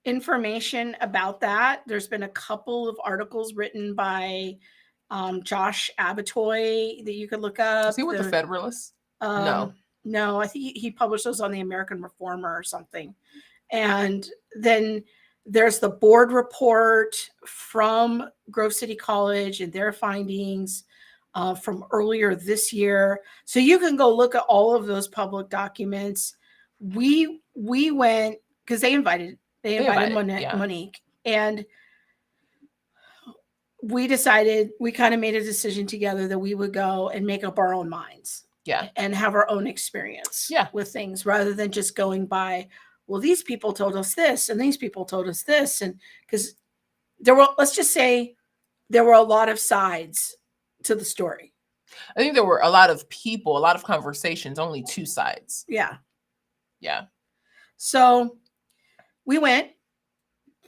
information about that. There's been a couple of articles written by Josh Abatoy that you could look up. Is he with the Federalist? No. No, I think he published those on the American Reformer or something. And then there's the board report from Grove City College and their findings from earlier this year. So you can go look at all of those public documents. We went because they invited Monique, and we decided, we kind of made a decision together that we would go and make up our own minds. Yeah. And have our own experience with things rather than just going by, well, these people told us this and these people told us this. And because let's just say there were a lot of sides to the story. I think there were a lot of people, a lot of conversations, only two sides. Yeah. Yeah. So we went.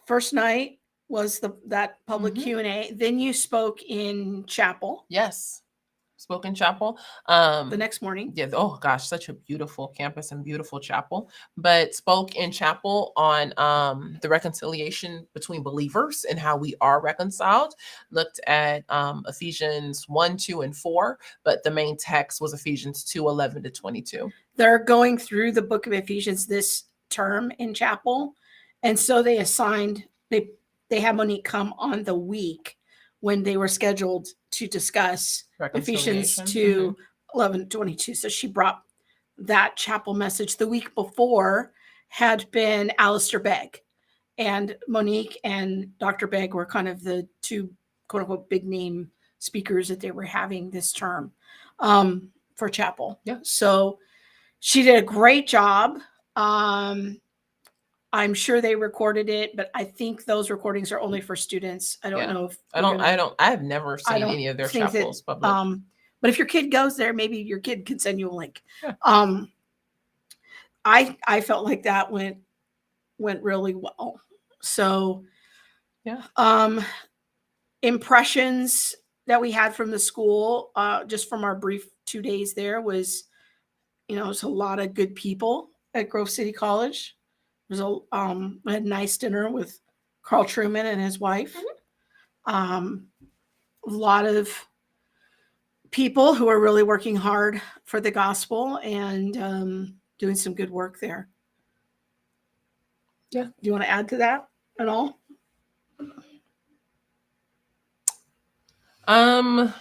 First night was that public Q&A. Then you spoke in chapel. Yes. Spoke in chapel. The next morning. Yeah. Oh gosh, such a beautiful campus and beautiful chapel. But spoke in chapel on the reconciliation between believers and how we are reconciled. Looked at Ephesians 1, 2, and 4, but the main text was Ephesians 2, 11 to 22. They're going through the book of Ephesians this term in chapel. And so they assigned, they had Monique come on the week when they were scheduled to discuss Ephesians 2, 11, 22. So she brought that chapel message. The week before had been Alistair Begg, and Monique and Dr. Begg were kind of the two quote unquote big name speakers that they were having this term for chapel. Yeah. So she did a great job. I'm sure they recorded it, but I think those recordings are only for students. I don't know if I have never seen any of their chapels public. But if your kid goes there, maybe your kid can send you a link. Yeah. I felt like that went really well. So yeah. Impressions that we had from the school, just from our brief 2 days there was, it's a lot of good people at Grove City College. We had a nice dinner with Carl Truman and his wife. A lot of people who are really working hard for the gospel and doing some good work there. Yeah. Do you want to add to that at all? I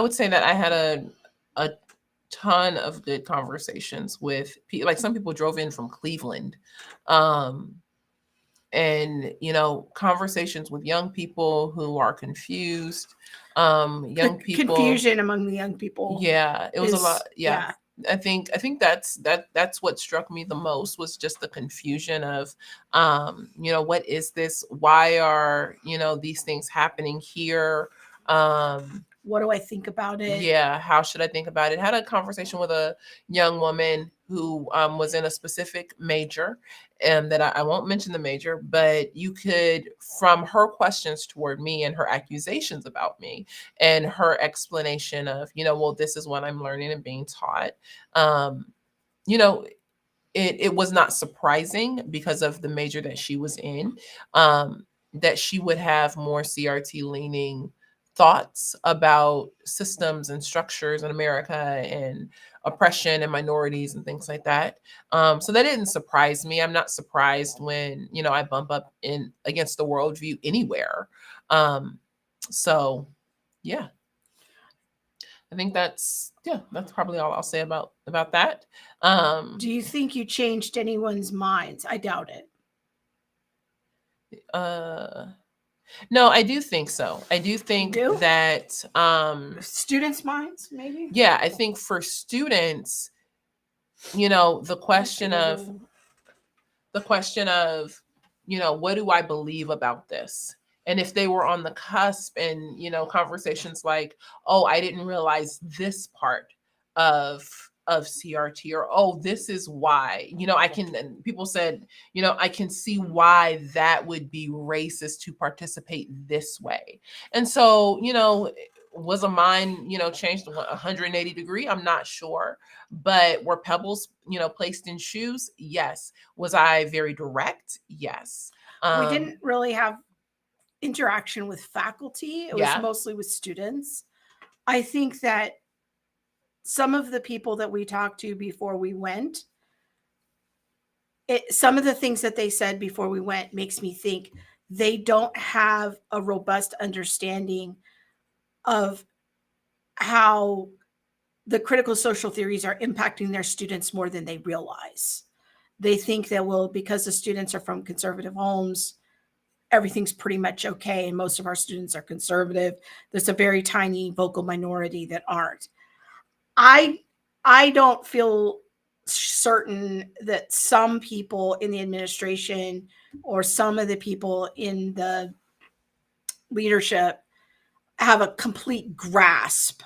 would say that I had a ton of good conversations with people. Like some people drove in from Cleveland, and conversations with young people who are confused, confusion among the young people. Yeah, it was a lot. Yeah. I think that's what struck me the most was just the confusion of, what is this? Why are, these things happening here? What do I think about it? Yeah. How should I think about it? Had a conversation with a young woman who was in a specific major, and that I won't mention the major, but you could, from her questions toward me and her accusations about me and her explanation of, well, this is what I'm learning and being taught. It was not surprising because of the major that she was in, that she would have more CRT leaning thoughts about systems and structures in America and oppression and minorities and things like that. So that didn't surprise me. I'm not surprised when, I bump up against the worldview anywhere. So yeah. I think that's probably all I'll say about that. Do you think you changed anyone's minds? I doubt it. No, I do think so. I do think You do? that Students' minds, maybe? yeah, I think for students, the question of, what do I believe about this? And if they were on the cusp and, conversations like, oh, I didn't realize this part of CRT, or, oh, this is why, and people said, I can see why that would be racist to participate this way. And so, was a mind, changed 180 degree? I'm not sure. But were pebbles, placed in shoes? Yes. Was I very direct? Yes. We didn't really have interaction with faculty. It was mostly with students. I think that some of the people that we talked to before we went, some of the things that they said before we went makes me think they don't have a robust understanding of how the critical social theories are impacting their students more than they realize. They think that, well, because the students are from conservative homes, everything's pretty much okay. And most of our students are conservative. There's a very tiny vocal minority that aren't. I don't feel certain that some people in the administration or some of the people in the leadership have a complete grasp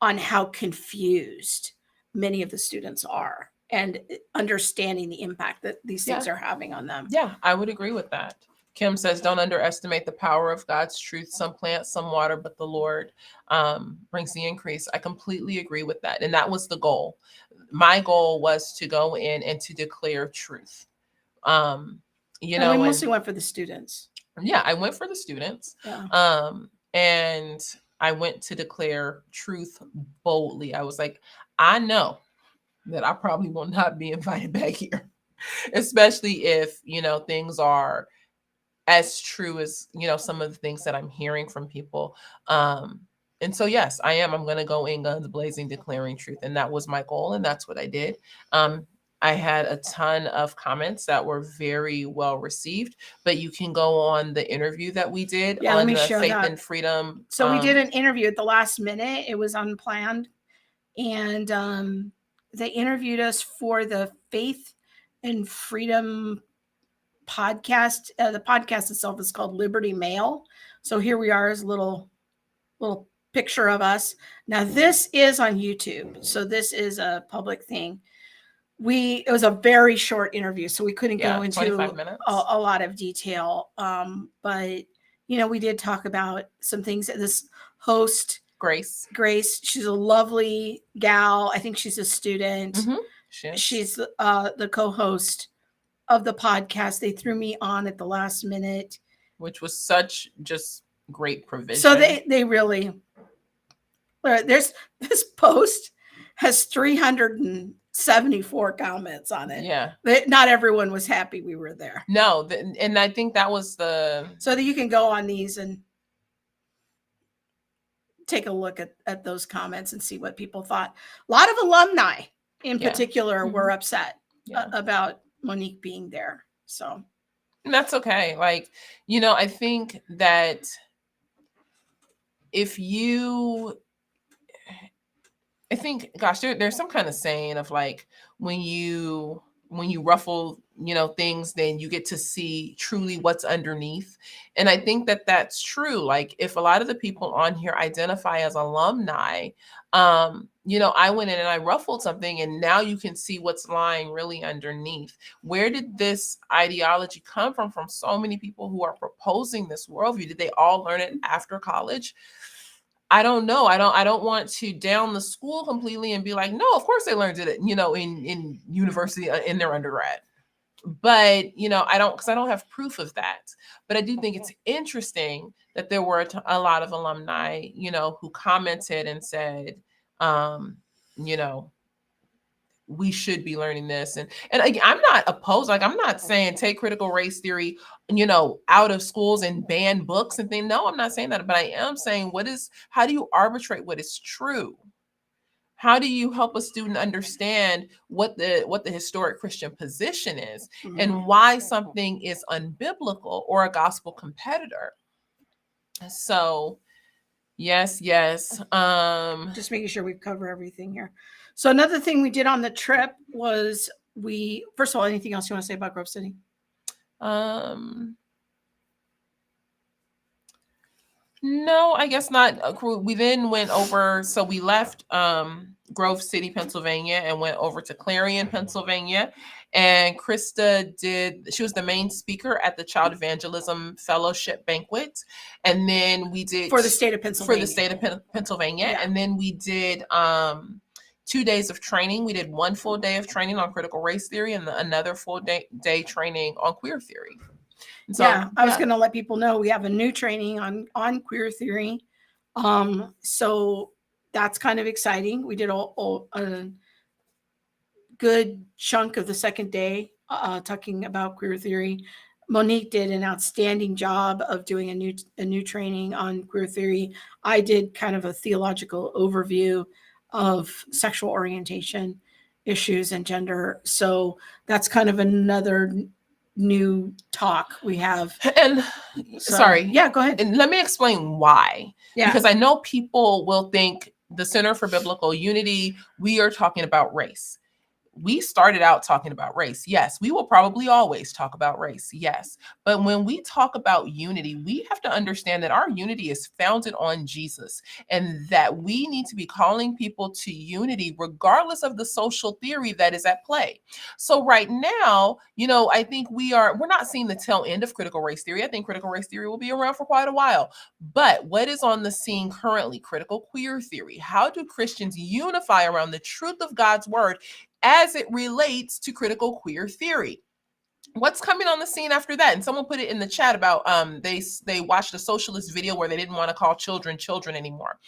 on how confused many of the students are and understanding the impact that these things are having on them. Yeah, I would agree with that. Kim says, don't underestimate the power of God's truth. Some plant, some water, but the Lord brings the increase. I completely agree with that. And that was the goal. My goal was to go in and to declare truth. And we mostly went for the students. Yeah, I went for the students. Yeah. And I went to declare truth boldly. I was like, I know that I probably will not be invited back here, especially if, things are as true as, some of the things that I'm hearing from people. And so, yes, I'm going to go in guns blazing, declaring truth. And that was my goal. And that's what I did. I had a ton of comments that were very well received, but you can go on the interview that we did on the Faith and Freedom. So we did an interview at the last minute. It was unplanned. And they interviewed us for the Faith and Freedom podcast. The podcast itself is called Liberty Mail. So here we are as a little picture of us. Now this is on YouTube. So this is a public thing. It was a very short interview, so we couldn't go into a lot of detail. But we did talk about some things that this host, Grace, she's a lovely gal. I think she's a student. Mm-hmm. She's the co-host of the podcast. They threw me on at the last minute, which was such just great provision. So they really, this post has 374 comments on it. Yeah. Not everyone was happy we were there. No. And I think that was so that you can go on these and take a look at those comments and see what people thought. A lot of alumni in particular were upset about Monique being there. So. And that's okay. Like, I think that gosh, there's some kind of saying of like, when you ruffle, things, then you get to see truly what's underneath. And I think that that's true. Like, if a lot of the people on here identify as alumni, I went in and I ruffled something, and now you can see what's lying really underneath. Where did this ideology come from so many people who are proposing this worldview? Did they all learn it after college? I don't know. I don't want to down the school completely and be like, no, of course they learned it, in university, in their undergrad. But, I don't have proof of that. But I do think it's interesting that there were a lot of alumni, who commented and said, we should be learning this. And I'm not opposed. Like, I'm not saying take critical race theory, out of schools and ban books and things. No, I'm not saying that. But I am saying, how do you arbitrate what is true? How do you help a student understand what the historic Christian position is and why something is unbiblical or a gospel competitor? So, yes. Just making sure we cover everything here. So another thing we did on the trip was first of all, anything else you want to say about Grove City? No, I guess not. We then went over, so we left Grove City, Pennsylvania, and went over to Clarion, Pennsylvania. And she was the main speaker at the Child Evangelism Fellowship Banquet. And then we did For the state of Pennsylvania. Yeah. And then we did 2 days of training. We did 1 full day of training on critical race theory and another full day training on queer theory. So, I was going to let people know we have a new training on queer theory. So that's kind of exciting. We did a good chunk of the second day talking about queer theory. Monique did an outstanding job of doing a new training on queer theory. I did kind of a theological overview of sexual orientation issues and gender. So that's kind of another new talk we have. And sorry. Yeah, go ahead. And let me explain why. Yeah. Because I know people will think the Center for Biblical Unity, we are talking about race. We started out talking about race. Yes, we will probably always talk about race. Yes. But when we talk about unity, we have to understand that our unity is founded on Jesus and that we need to be calling people to unity regardless of the social theory that is at play. So right now, I think we're not seeing the tail end of critical race theory. I think critical race theory will be around for quite a while. But what is on the scene currently? Critical queer theory. How do Christians unify around the truth of God's word as it relates to critical queer theory? What's coming on the scene after that? And someone put it in the chat about they watched a socialist video where they didn't want to call children anymore.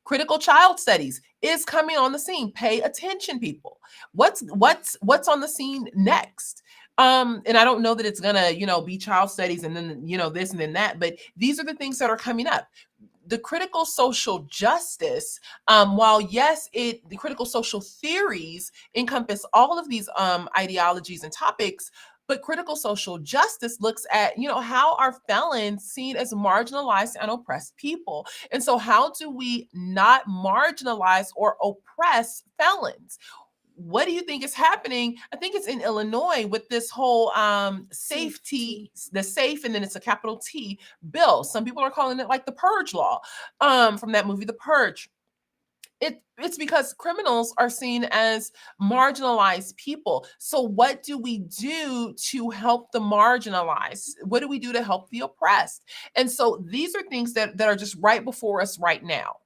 Critical child studies is coming on the scene. Pay attention, people. What's on the scene next? And I don't know that it's gonna, be child studies and then, this and then that, but these are the things that are coming up. The critical social justice, while yes, the critical social theories encompass all of these ideologies and topics, but critical social justice looks at, how are felons seen as marginalized and oppressed people? And so how do we not marginalize or oppress felons? What do you think is happening? I think it's in Illinois with this whole safety, the safe, and then it's a capital T bill. Some people are calling it like the Purge law from that movie, The Purge. It's because criminals are seen as marginalized people. So what do we do to help the marginalized? What do we do to help the oppressed? And so these are things that are just right before us right now.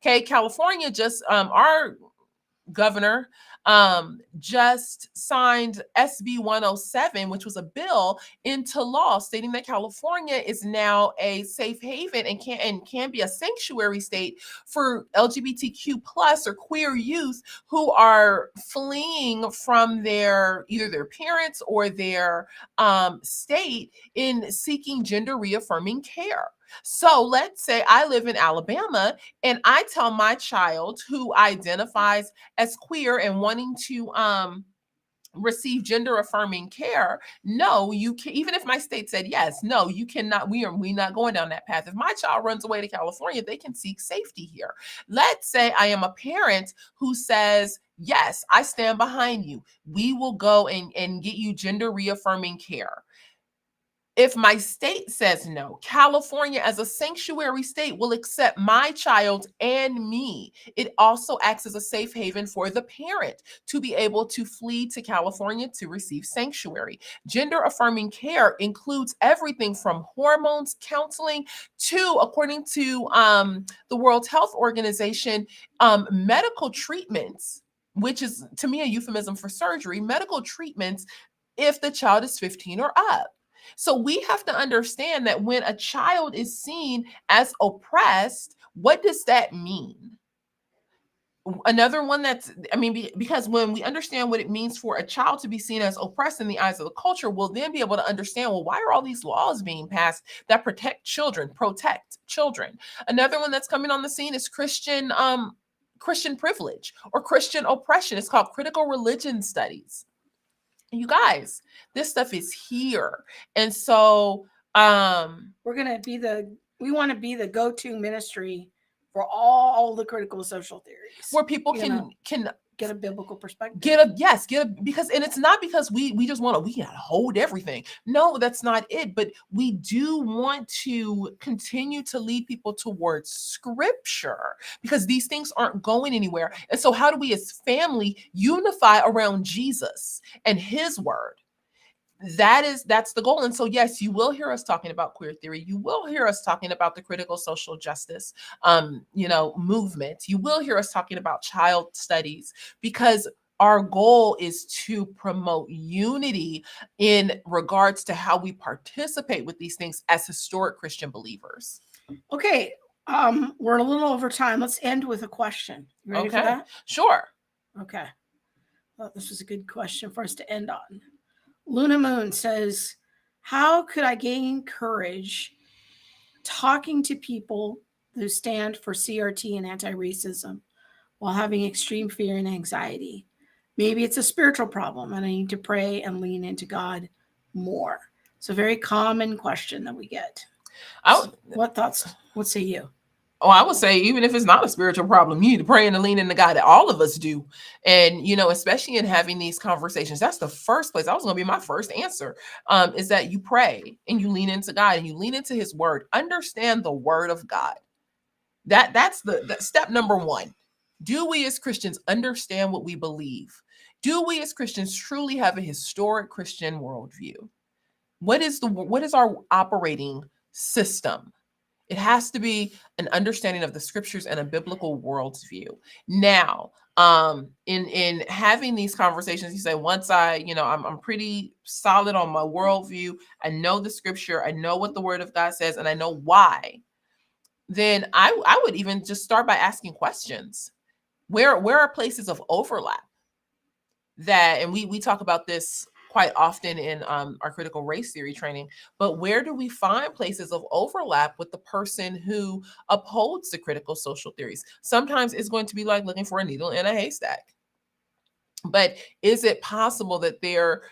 Okay, California just, our governor just signed SB 107, which was a bill, into law stating that California is now a safe haven and can be a sanctuary state for LGBTQ plus or queer youth who are fleeing from either their parents or their state in seeking gender reaffirming care. So let's say I live in Alabama and I tell my child who identifies as queer and wanting to receive gender affirming care, no, you can. Even if my state said yes, no, you cannot. We're not going down that path. If my child runs away to California, they can seek safety here. Let's say I am a parent who says, yes, I stand behind you. We will go and get you gender reaffirming care. If my state says no, California as a sanctuary state will accept my child and me. It also acts as a safe haven for the parent to be able to flee to California to receive sanctuary. Gender affirming care includes everything from hormones, counseling, to, according to the World Health Organization, medical treatments, which is to me a euphemism for surgery, medical treatments if the child is 15 or up. So we have to understand that when a child is seen as oppressed, what does that mean? Another one because when we understand what it means for a child to be seen as oppressed in the eyes of the culture, we'll then be able to understand, well, why are all these laws being passed that protect children? Another one that's coming on the scene is Christian Christian privilege or Christian oppression. It's called critical religion studies. You guys, this stuff is here. And so we want to be the go-to ministry for all the critical social theories, where people can get a biblical perspective. Because, and it's not because we just want to, we gotta hold everything. No, that's not it. But we do want to continue to lead people towards scripture, because these things aren't going anywhere. And so how do we as family unify around Jesus and his word? That's the goal. And so, yes, you will hear us talking about queer theory. You will hear us talking about the critical social justice, movement. You will hear us talking about child studies, because our goal is to promote unity in regards to how we participate with these things as historic Christian believers. Okay. We're a little over time. Let's end with a question. You ready for that? Sure. Okay. Well, this was a good question for us to end on. Luna Moon says, how could I gain courage talking to people who stand for CRT and anti-racism while having extreme fear and anxiety? Maybe it's a spiritual problem and I need to pray and lean into God more. It's a very common question that we get. What thoughts? What say you? Oh, I would say, even if it's not a spiritual problem, you need to pray and lean into God. All of us do. And, especially in having these conversations, that's the first place. That was going to be my first answer, is that you pray and you lean into God and you lean into his word. Understand the word of God. That's the step number one. Do we as Christians understand what we believe? Do we as Christians truly have a historic Christian worldview? What is our operating system? It has to be an understanding of the scriptures and a biblical worldview. Now, in having these conversations, you say, once I'm pretty solid on my worldview, I know the scripture, I know what the word of God says, and I know why, then I would even just start by asking questions. Where are places of overlap? And we talk about this quite often in our critical race theory training, but where do we find places of overlap with the person who upholds the critical social theories? Sometimes it's going to be like looking for a needle in a haystack. But is it possible that there,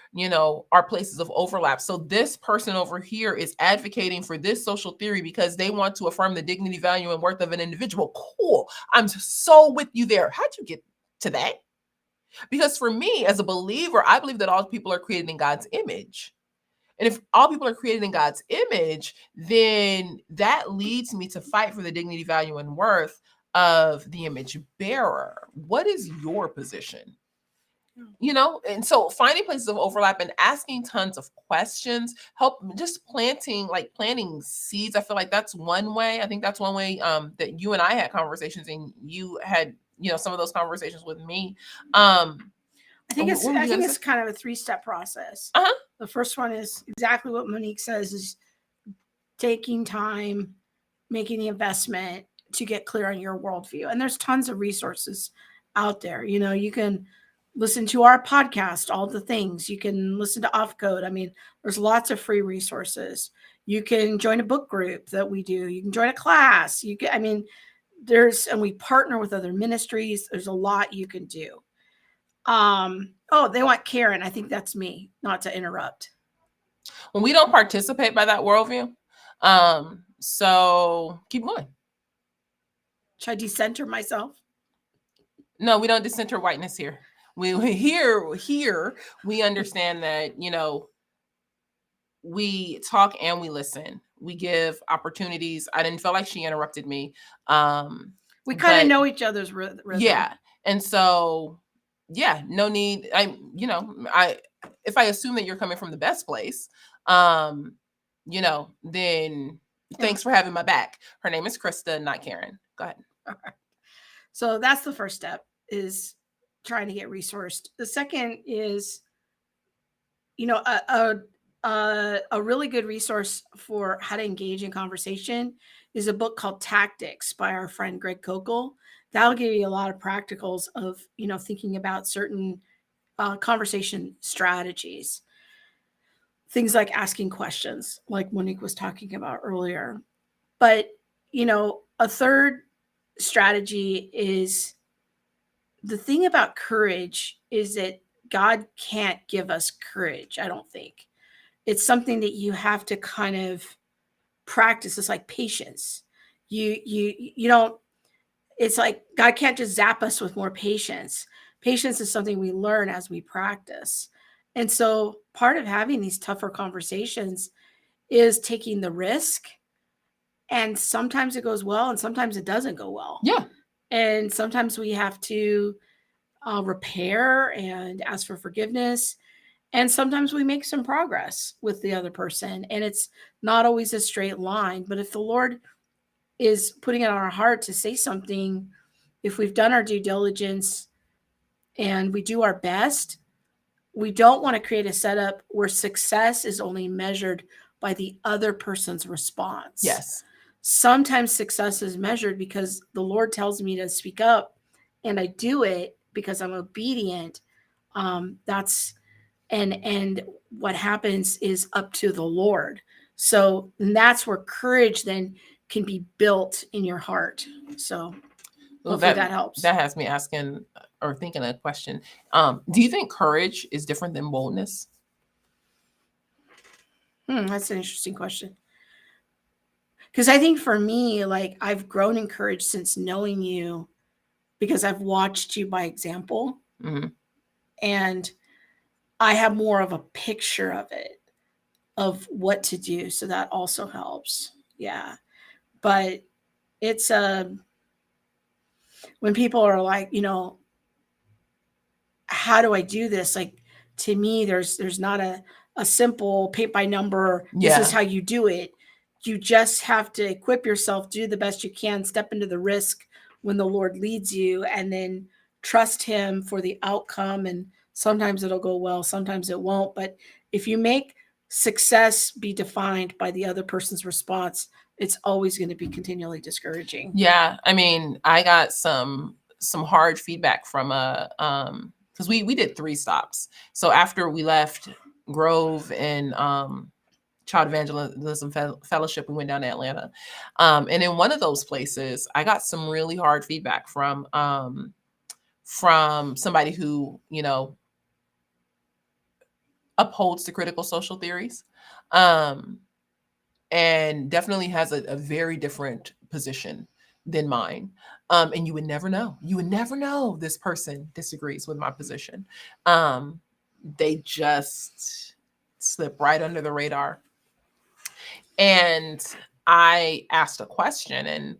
are places of overlap? So this person over here is advocating for this social theory because they want to affirm the dignity, value, and worth of an individual. Cool. I'm so with you there. How'd you get to that? Because for me, as a believer, I believe that all people are created in God's image. And if all people are created in God's image, then that leads me to fight for the dignity, value, and worth of the image bearer. What is your position? And so finding places of overlap and asking tons of questions help, just planting seeds. I feel like that's one way. I think that's one way that you and I had conversations, and you had some of those conversations with me. I think it's kind of a 3-step process. The first one is exactly what Monique says, is taking time, making the investment to get clear on your worldview. And there's tons of resources out there. You can listen to our podcast, all the things. You can listen to Off Code. I mean, there's lots of free resources. You can join a book group that we do. You can join a class. And we partner with other ministries. There's a lot you can do. They want Karen. I think that's me, not to interrupt. When we don't participate by that worldview, so keep going. Should I decenter myself? No, we don't decenter whiteness here. We here we understand that, we talk and we listen. We give opportunities. I didn't feel like she interrupted me. We kind of know each other's rhythm. Yeah. And so, no need. If I assume that you're coming from the best place, then thanks for having my back. Her name is Krista, not Karen. Go ahead. Okay. So that's the first step, is trying to get resourced. The second is, a really good resource for how to engage in conversation is a book called Tactics by our friend Greg Kokel. That'll give you a lot of practicals of, thinking about certain conversation strategies. Things like asking questions, like Monique was talking about earlier. But, a third strategy is the thing about courage is that God can't give us courage, I don't think. It's something that you have to kind of practice. It's like patience. You don't, it's like God can't just zap us with more patience. Patience is something we learn as we practice. And so part of having these tougher conversations is taking the risk. And sometimes it goes well and sometimes it doesn't go well. Yeah. And sometimes we have to repair and ask for forgiveness. And sometimes we make some progress with the other person. And it's not always a straight line. But if the Lord is putting it on our heart to say something, if we've done our due diligence and we do our best, we don't want to create a setup where success is only measured by the other person's response. Yes. Sometimes success is measured because the Lord tells me to speak up and I do it because I'm obedient. And what happens is up to the Lord. So that's where courage then can be built in your heart. So hopefully that helps. That has me asking or thinking a question. Do you think courage is different than boldness? That's an interesting question. Because I think for me, like I've grown in courage since knowing you because I've watched you by example. Mm-hmm. And I have more of a picture of it, of what to do. So that also helps. Yeah. But it's when people are like, you know, how do I do this? Like to me, there's not a simple paint by number. This is how you do it. You just have to equip yourself, do the best you can, step into the risk when the Lord leads you, and then trust him for the outcome. And sometimes it'll go well, sometimes it won't. But if you make success be defined by the other person's response, it's always going to be continually discouraging. Yeah. I mean, I got some hard feedback from because we did 3 stops. So after we left Grove and Child Evangelism Fellowship, we went down to Atlanta. And in one of those places, I got some really hard feedback from somebody who, you know, upholds the critical social theories, and definitely has a very different position than mine. And you would never know. You would never know this person disagrees with my position. They just slip right under the radar. And I asked a question, and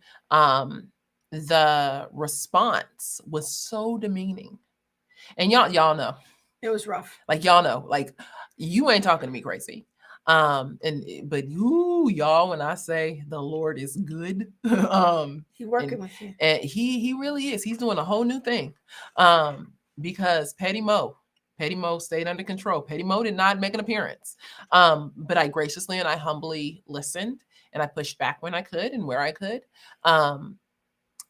the response was so demeaning. And y'all know. It was rough. Like y'all know, like you ain't talking to me crazy. But y'all, when I say the Lord is good, He's working with you. And he really is. He's doing a whole new thing. Because Petty Mo stayed under control. Petty Mo did not make an appearance. But I graciously and I humbly listened, and I pushed back when I could and where I could.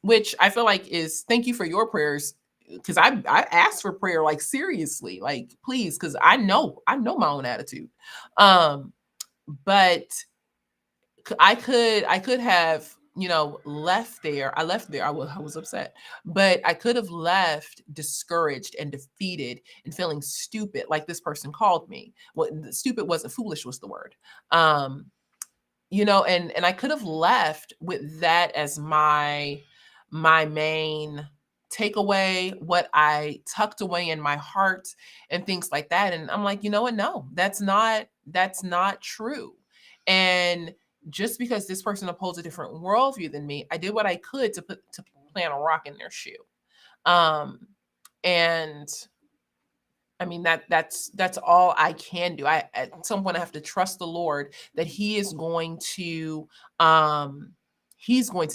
Which I feel like is thank you for your prayers. Because I asked for prayer, like seriously, like please, because I know my own attitude. But I could have, you know, left there. I left there. I was upset, but I could have left discouraged and defeated and feeling stupid, like this person called me. Well, stupid wasn't, foolish was the word. You know, and I could have left with that as my main takeaway, what I tucked away in my heart and things like that. And I'm like, you know what? No, that's not true. And just because this person upholds a different worldview than me, I did what I could to plant a rock in their shoe. And I mean, that's all I can do. At some point I have to trust the Lord that he is going to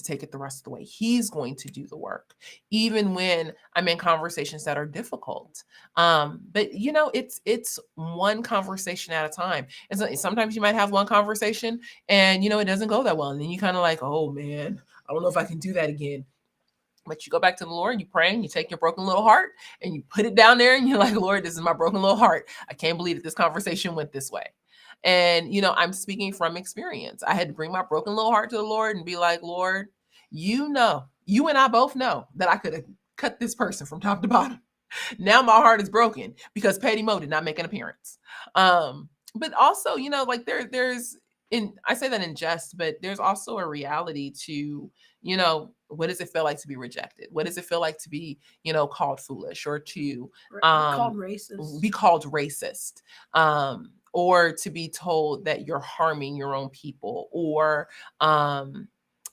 take it the rest of the way. He's going to do the work, even when I'm in conversations that are difficult. But you know, it's one conversation at a time. And so sometimes you might have one conversation and you know, it doesn't go that well. And then you kind of like, oh man, I don't know if I can do that again. But you go back to the Lord, you pray, and you take your broken little heart and you put it down there and you're like, Lord, this is my broken little heart. I can't believe that this conversation went this way. And, you know, I'm speaking from experience. I had to bring my broken little heart to the Lord and be like, Lord, you know, you and I both know that I could have cut this person from top to bottom. Now my heart is broken because Petty Mo did not make an appearance. But also, you know, like there's I say that in jest, but there's also a reality to, you know, what does it feel like to be rejected? What does it feel like to be, you know, called foolish, or to Called racist. be called racist, or to be told that you're harming your own people, or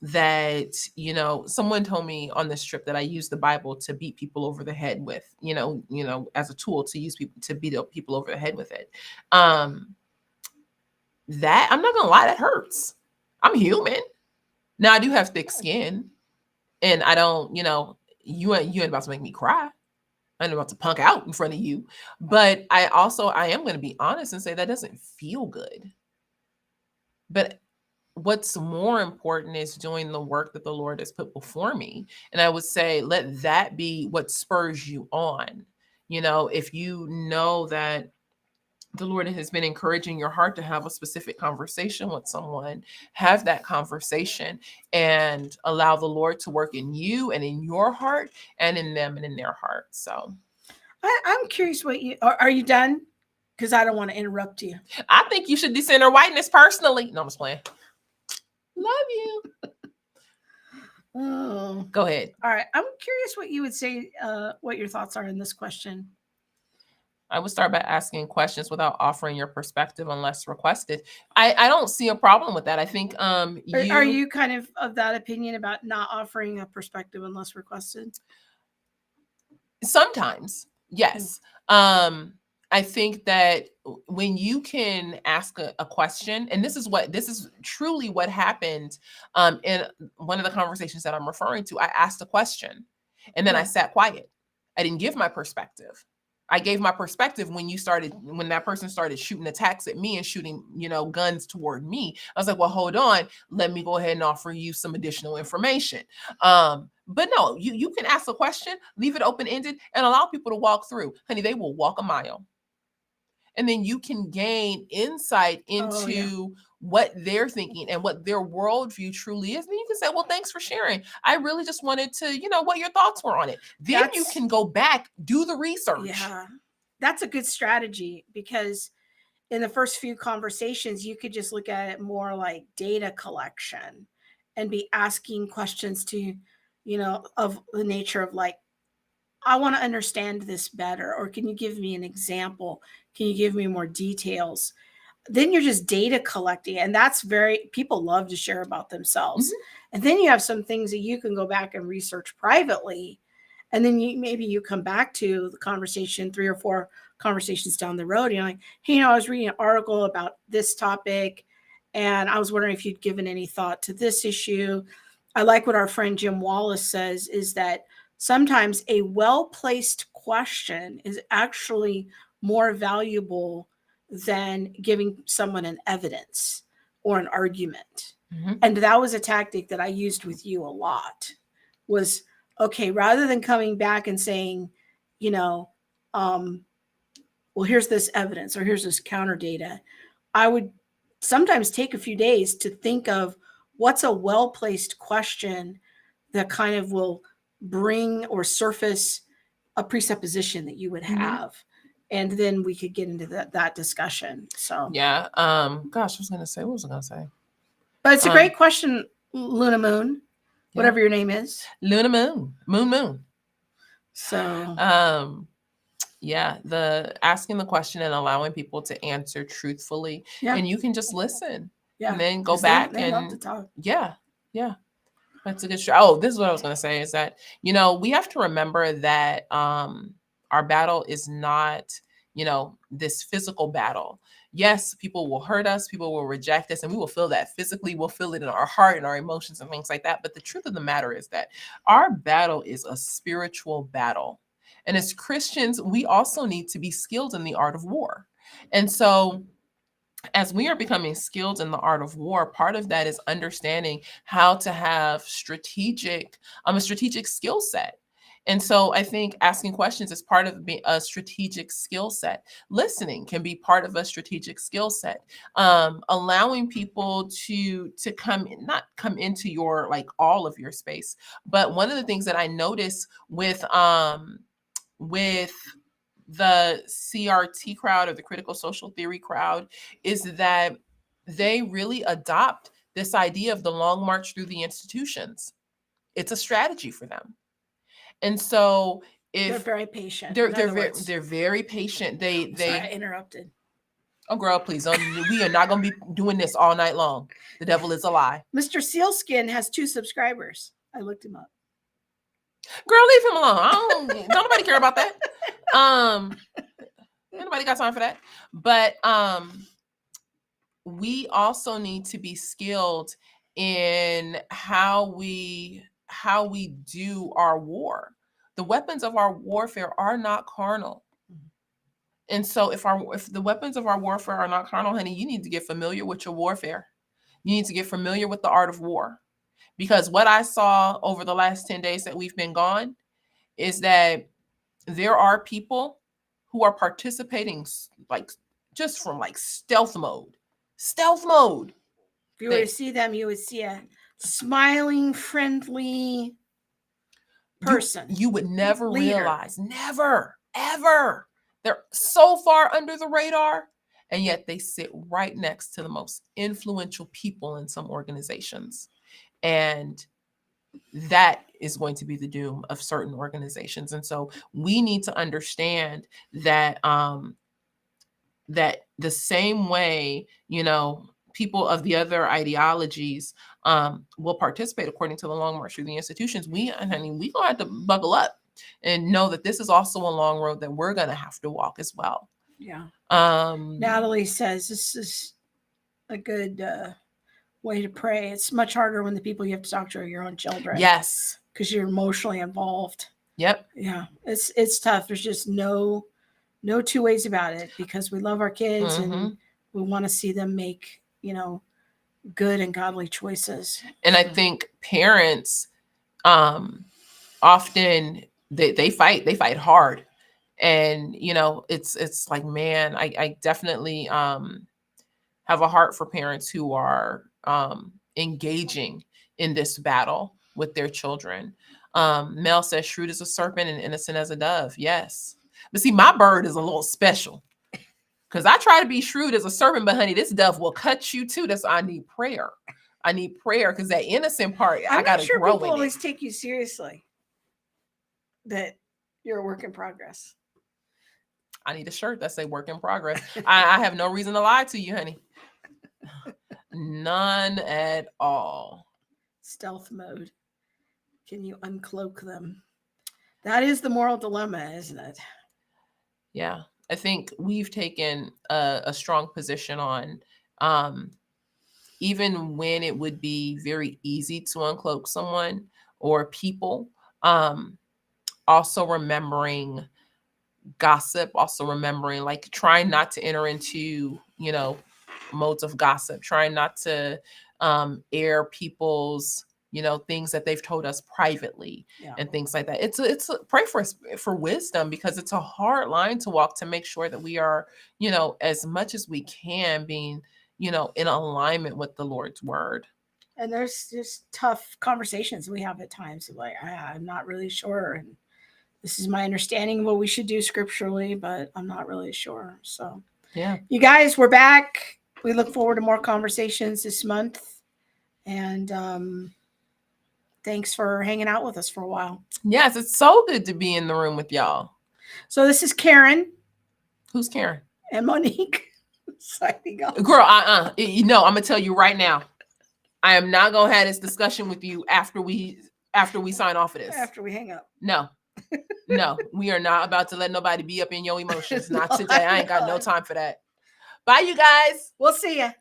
that, you know, someone told me on this trip that I use the Bible to beat people over the head with, you know, as a tool to use people to beat up people over the head with it. That, I'm not gonna lie, that hurts. I'm human. Now I do have thick skin, and I don't, you know, you ain't about to make me cry. I ain't about to punk out in front of you. But I am going to be honest and say that doesn't feel good. But what's more important is doing the work that the Lord has put before me. And I would say, let that be what spurs you on. You know, if you know that the Lord has been encouraging your heart to have a specific conversation with someone, have that conversation and allow the Lord to work in you and in your heart and in them and in their heart. So I'm curious what are you done? Because I don't want to interrupt you. I think you should decenter whiteness personally. No, I'm just playing. Love you. Oh, go ahead. All right. I'm curious what you would say, what your thoughts are in this question. I would start by asking questions without offering your perspective unless requested. I don't see a problem with that. I think are you kind of that opinion about not offering a perspective unless requested? Sometimes, yes. I think that when you can ask a question, and this is truly what happened in one of the conversations that I'm referring to. I asked a question and then I sat quiet. I didn't give my perspective. I gave my perspective when that person started shooting attacks at me and shooting, you know, guns toward me. I was like, well, hold on. Let me go ahead and offer you some additional information. But no, you can ask a question, leave it open-ended, and allow people to walk through. Honey, they will walk a mile. And then you can gain insight into what they're thinking and what their worldview truly is. And then you can say, well, thanks for sharing. I really just wanted to, you know, what your thoughts were on it. Then you can go back, do the research. Yeah, that's a good strategy, because in the first few conversations, you could just look at it more like data collection and be asking questions to, you know, of the nature of like, I want to understand this better. Or can you give me an example? Can you give me more details? Then you're just data collecting. And that's people love to share about themselves. Mm-hmm. And then you have some things that you can go back and research privately. And then maybe you come back to the conversation 3 or 4 conversations down the road. And you're like, hey, you know, I was reading an article about this topic, and I was wondering if you'd given any thought to this issue. I like what our friend Jim Wallace says, is that sometimes a well-placed question is actually more valuable than giving someone an evidence or an argument. Mm-hmm. And that was a tactic that I used with you a lot, was, okay, rather than coming back and saying, you know, well, here's this evidence or here's this counter data, I would sometimes take a few days to think of what's a well-placed question that kind of will bring or surface a presupposition that you would have. Mm-hmm. And then we could get into that discussion. So yeah. Gosh, what was I going to say? But it's a great question, Luna Moon, whatever your name is. Luna Moon. Moon. So yeah, the asking the question and allowing people to answer truthfully. Yeah. And you can just listen. Yeah. And then go back they love to talk. Yeah. Yeah. That's a good show. Oh, this is what I was going to say, is that, you know, we have to remember that our battle is not, you know, this physical battle. Yes, people will hurt us, people will reject us, and we will feel that physically. We'll feel it in our heart and our emotions and things like that. But the truth of the matter is that our battle is a spiritual battle. And as Christians, we also need to be skilled in the art of war. And so as we are becoming skilled in the art of war, part of that is understanding how to have a strategic skill set. And so I think asking questions is part of a strategic skill set. Listening can be part of a strategic skill set. Allowing people to not come into your, like, all of your space. But one of the things that I notice with the CRT crowd, or the critical social theory crowd, is that they really adopt this idea of the long march through the institutions. It's a strategy for them. And so They're if very patient. they're in they're other very, words. they're very patient. Sorry, I interrupted. Oh girl, please don't. We are not going to be doing this all night long. The devil is a lie. Mr. Sealskin has 2 subscribers. I looked him up. Girl, leave him alone. Don't nobody care about that. Nobody got time for that. But we also need to be skilled in how we do our war. The weapons of our warfare are not carnal. And so if the weapons of our warfare are not carnal, honey, you need to get familiar with your warfare. You need to get familiar with the art of war. Because what I saw over the last 10 days that we've been gone is that there are people who are participating, like, just from like stealth mode. Stealth mode. If you were to see them, you would see a smiling, friendly person. You would never Leader. realize, never, ever. They're so far under the radar, and yet they sit right next to the most influential people in some organizations. And that is going to be the doom of certain organizations. And so we need to understand that that the same way, people of the other ideologies will participate according to the long march through the institutions, we gonna have to buckle up and know that this is also a long road that we're gonna have to walk as well. Yeah. Natalie says this is a good way to pray. It's much harder when the people you have to talk to are your own children. Yes. Because you're emotionally involved. Yep. Yeah. It's tough. There's just no 2 ways about it, because we love our kids and we want to see them make, good and godly choices. And I think parents often they fight hard. And it's like, man, I definitely have a heart for parents who are engaging in this battle with their children. Mel says, shrewd as a serpent and innocent as a dove. Yes. But see, my bird is a little special, because I try to be shrewd as a serpent, but honey, this dove will cut you too. That's why I need prayer. I need prayer, because that innocent part, I got to sure grow people in always it. take you seriously, that you're a work in progress. I need a shirt that say work in progress. I have no reason to lie to you, honey. None at all. Stealth mode. Can you uncloak them? That is the moral dilemma, isn't it? Yeah. I think we've taken a strong position on, even when it would be very easy to uncloak someone or people, also remembering gossip, also remembering, like, trying not to enter into, modes of gossip, trying not to air people's, things that they've told us privately, and things like that. It's pray for wisdom, because it's a hard line to walk, to make sure that we are, as much as we can, being, in alignment with the Lord's word. And there's just tough conversations we have at times, like, I'm not really sure, and this is my understanding of what we should do scripturally, but I'm not really sure. So yeah, you guys, we're back. We look forward to more conversations this month, and thanks for hanging out with us for a while. Yes, it's so good to be in the room with y'all. So this is Karen. Who's Karen? And Monique. Signing off. Girl, I'm gonna tell you right now, I am not gonna have this discussion with you after we sign off of this. After we hang up. No, we are not about to let nobody be up in your emotions. Not today. I ain't got no time for that. Bye, you guys. We'll see ya.